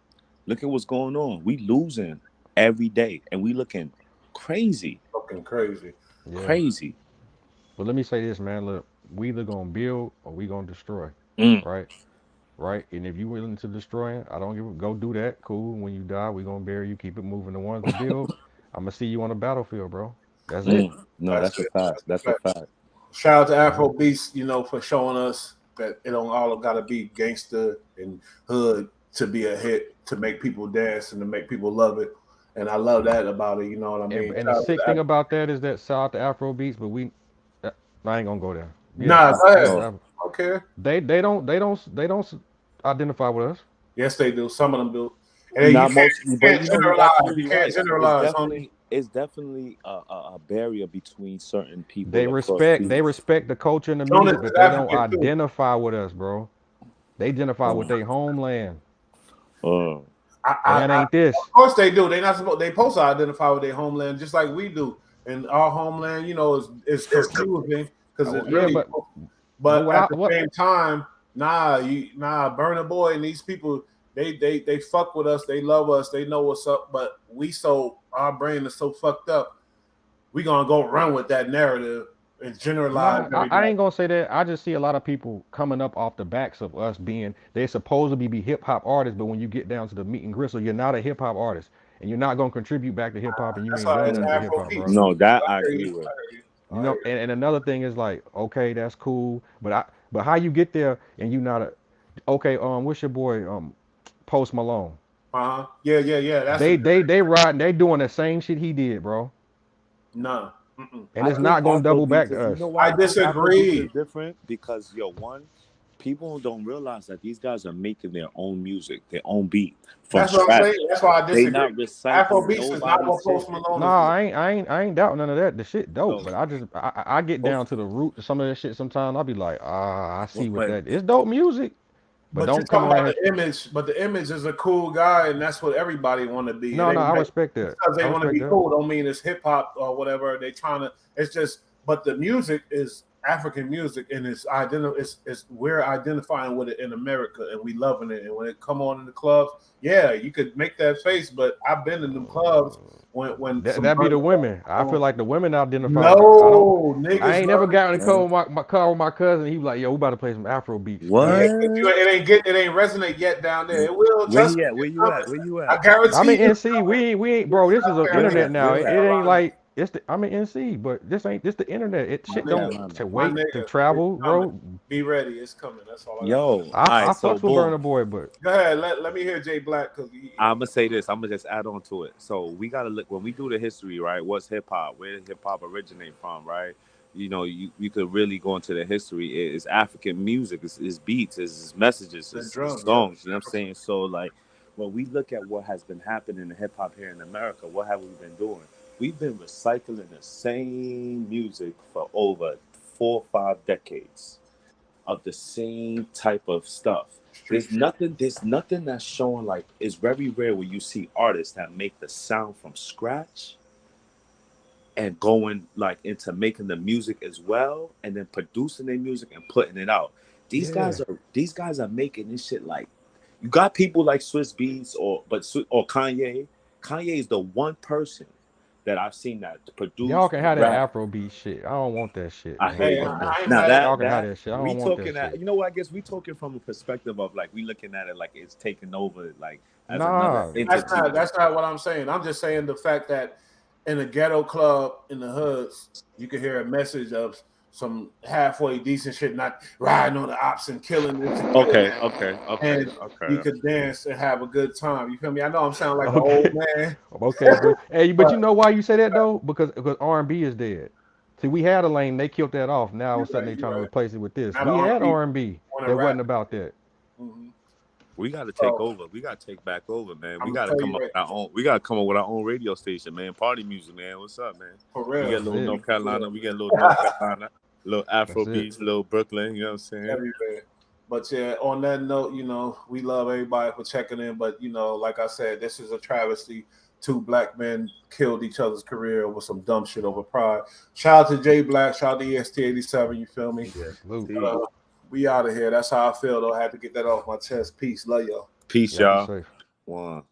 Look at what's going on. We losing every day and we looking crazy. Fucking crazy. Yeah. Crazy. But let me say this, man. Look, we either gonna build or we gonna destroy. Right? And if you willing to destroy it, I don't give a go do that. Cool. When you die, we gonna bury you. Keep it moving. The ones that build, I'm gonna see you on the battlefield, bro. That's it. No, that's a fact. That's a fact. Shout out to Afro Beast, you know, for showing us that it don't all gotta be gangster and hood to be a hit, to make people dance and to make people love it. And I love that about it. You know what I mean? And the sick thing about that is that shout out to Afro Beats, but I ain't gonna go there. Nah, go ahead. don't care. They don't identify with us. Yes, they do. Some of them do. And Not you mostly, but can't you know he's generalize. You absolutely can't right. generalize, homie. It's definitely a barrier between certain They people across respect the. the culture and the Jonas music, is but they don't African too. identify with us, bro. They identify with Uh, their homeland, uh, and that ain't this. Of course they do. They not supposed. They supposed to identify with their homeland just like we do. And our homeland, you know, is confusing because it's Yeah, really. but But at the same time, Burna Boy and these people, they fuck with us. They love us. They know what's up. But our brain is so fucked up. We gonna go run with that narrative and generalize Nah, I everybody. ain't gonna say that. I just see a lot of people coming up off the backs of us being they're supposed to be hip hop artists, but when you get down to the meat and gristle, you're not a hip hop artist, and you're not gonna contribute back to hip hop, and you That's ain't why done it's nothing for hip Afro hop, bro. beats. no, that I I hear agree you. with. You know, and another thing is like, okay, that's cool, but how you get there and you not a okay, what's your boy Post Malone? Yeah. That's They riding, they doing the same shit he did, bro. no. Mm-mm. And I it's think not gonna double back Afrobeats is, to you us. know why I I think Afrobeats is disagree. different? Because one, people don't realize that these guys are making their own music, their own beat from That's what I'm scratch. saying. That's why I They disagree. not recycling Afrobeats is not nobody's what Post shit. Malone is Nah, doing. I ain't doubting none of that. The shit dope, So, but I get down to the root of some of that shit sometimes. I'll be like, I see what but that it's dope music, but But you're don't come talking around about here. the image. But the image is a cool guy, and that's what everybody want to be. It No, ain't I like respect just that. because they I want to respect be that. cool don't mean it's hip hop or whatever. They trying to. It's just. But the music is African music, and it's we're identifying with it in America, and we loving it. And when it come on in the clubs, yeah, you could make that face. But I've been in them clubs when some That be the Burna Boy women. I feel on. like the women identify. No, I niggas ain't love never got in the uh, car with my cousin. He was like, yo, we about to play some Afro beats. yeah, what? it ain't resonate yet down there. It will. Where Trust he me, at? Where it's you coming. at? Where you I at? I'm guarantee in you. NC. We ain't bro. This is the South internet now. It ain't Carolina, like I'm in NC, but this the internet. It my shit nigga, don't Carolina. to my wait to nigga, it's travel, coming. bro. Be ready, it's coming. That's all I gotta say. Yo, all I right, so fucks with boom. Burna Boy, but Go ahead, let me hear Jay Black because I'm gonna say this. I'm gonna just add on to it. So we gotta look when we do the history, right? What's hip hop? Where did hip hop originate from, right? You know, you could really go into the history. It's African music, it's beats, it's messages, the it's drum, yeah. songs. You know what I'm saying? So like, when we look at what has been happening in hip hop here in America, what have we been doing? We've been recycling the same music for over 4 or 5 decades of the same type of stuff. Street shit. There's nothing that's showing like it's very rare when you see artists that make the sound from scratch and going like into making the music as well and then producing their music and putting it out. yeah, These guys are making this shit like you got people like Swiss Beats or Kanye. Kanye is the one person that I've seen that y'all produce, can have that rap. Afro beat shit. I don't want that shit, I man. hear Hey, you. Fuck that I ain't shit. Now mad at Y'all that can have that that shit. I we don't want that talking at shit. you know what I guess we talking from a perspective of like we looking at it like it's taking over like as another Nah, entity. that's not what I'm saying. I'm just saying the fact that in a ghetto club in the hoods, you can hear a message of some halfway decent shit, not riding on the ops and killing this and killing Okay. and you could dance and have a good time. You feel me? I know I'm sounding like an old okay, man, okay, but hey, but but you know why you say that though? Because R&B is dead. See, we had a lane, they killed that off. Now all of a sudden they you're trying to right. replace it with this. Not We had R&B, R&B want to that rap. wasn't about that. Mm-hmm. We got to take So over. We got to take back over, man. We I'm got gonna to tell come you up right with our own. We got to come up with our own radio station, man. Party music, man. What's up, man? for We get a real. That's little it. North Carolina. We get a little North Carolina, a little Afro That's it. beats, a little Brooklyn. You know what I'm saying? Everywhere. But yeah, on that note, we love everybody for checking in. But like I said, this is a travesty. Two black men killed each other's career over some dumb shit over pride. Shout out to Jay Black. Shout out to EST87. You feel me? Yeah. Salute. We out of here. That's how I feel, though. I had to get that off my chest. Peace. Love y'all. Peace, Y'all be y'all. safe. One.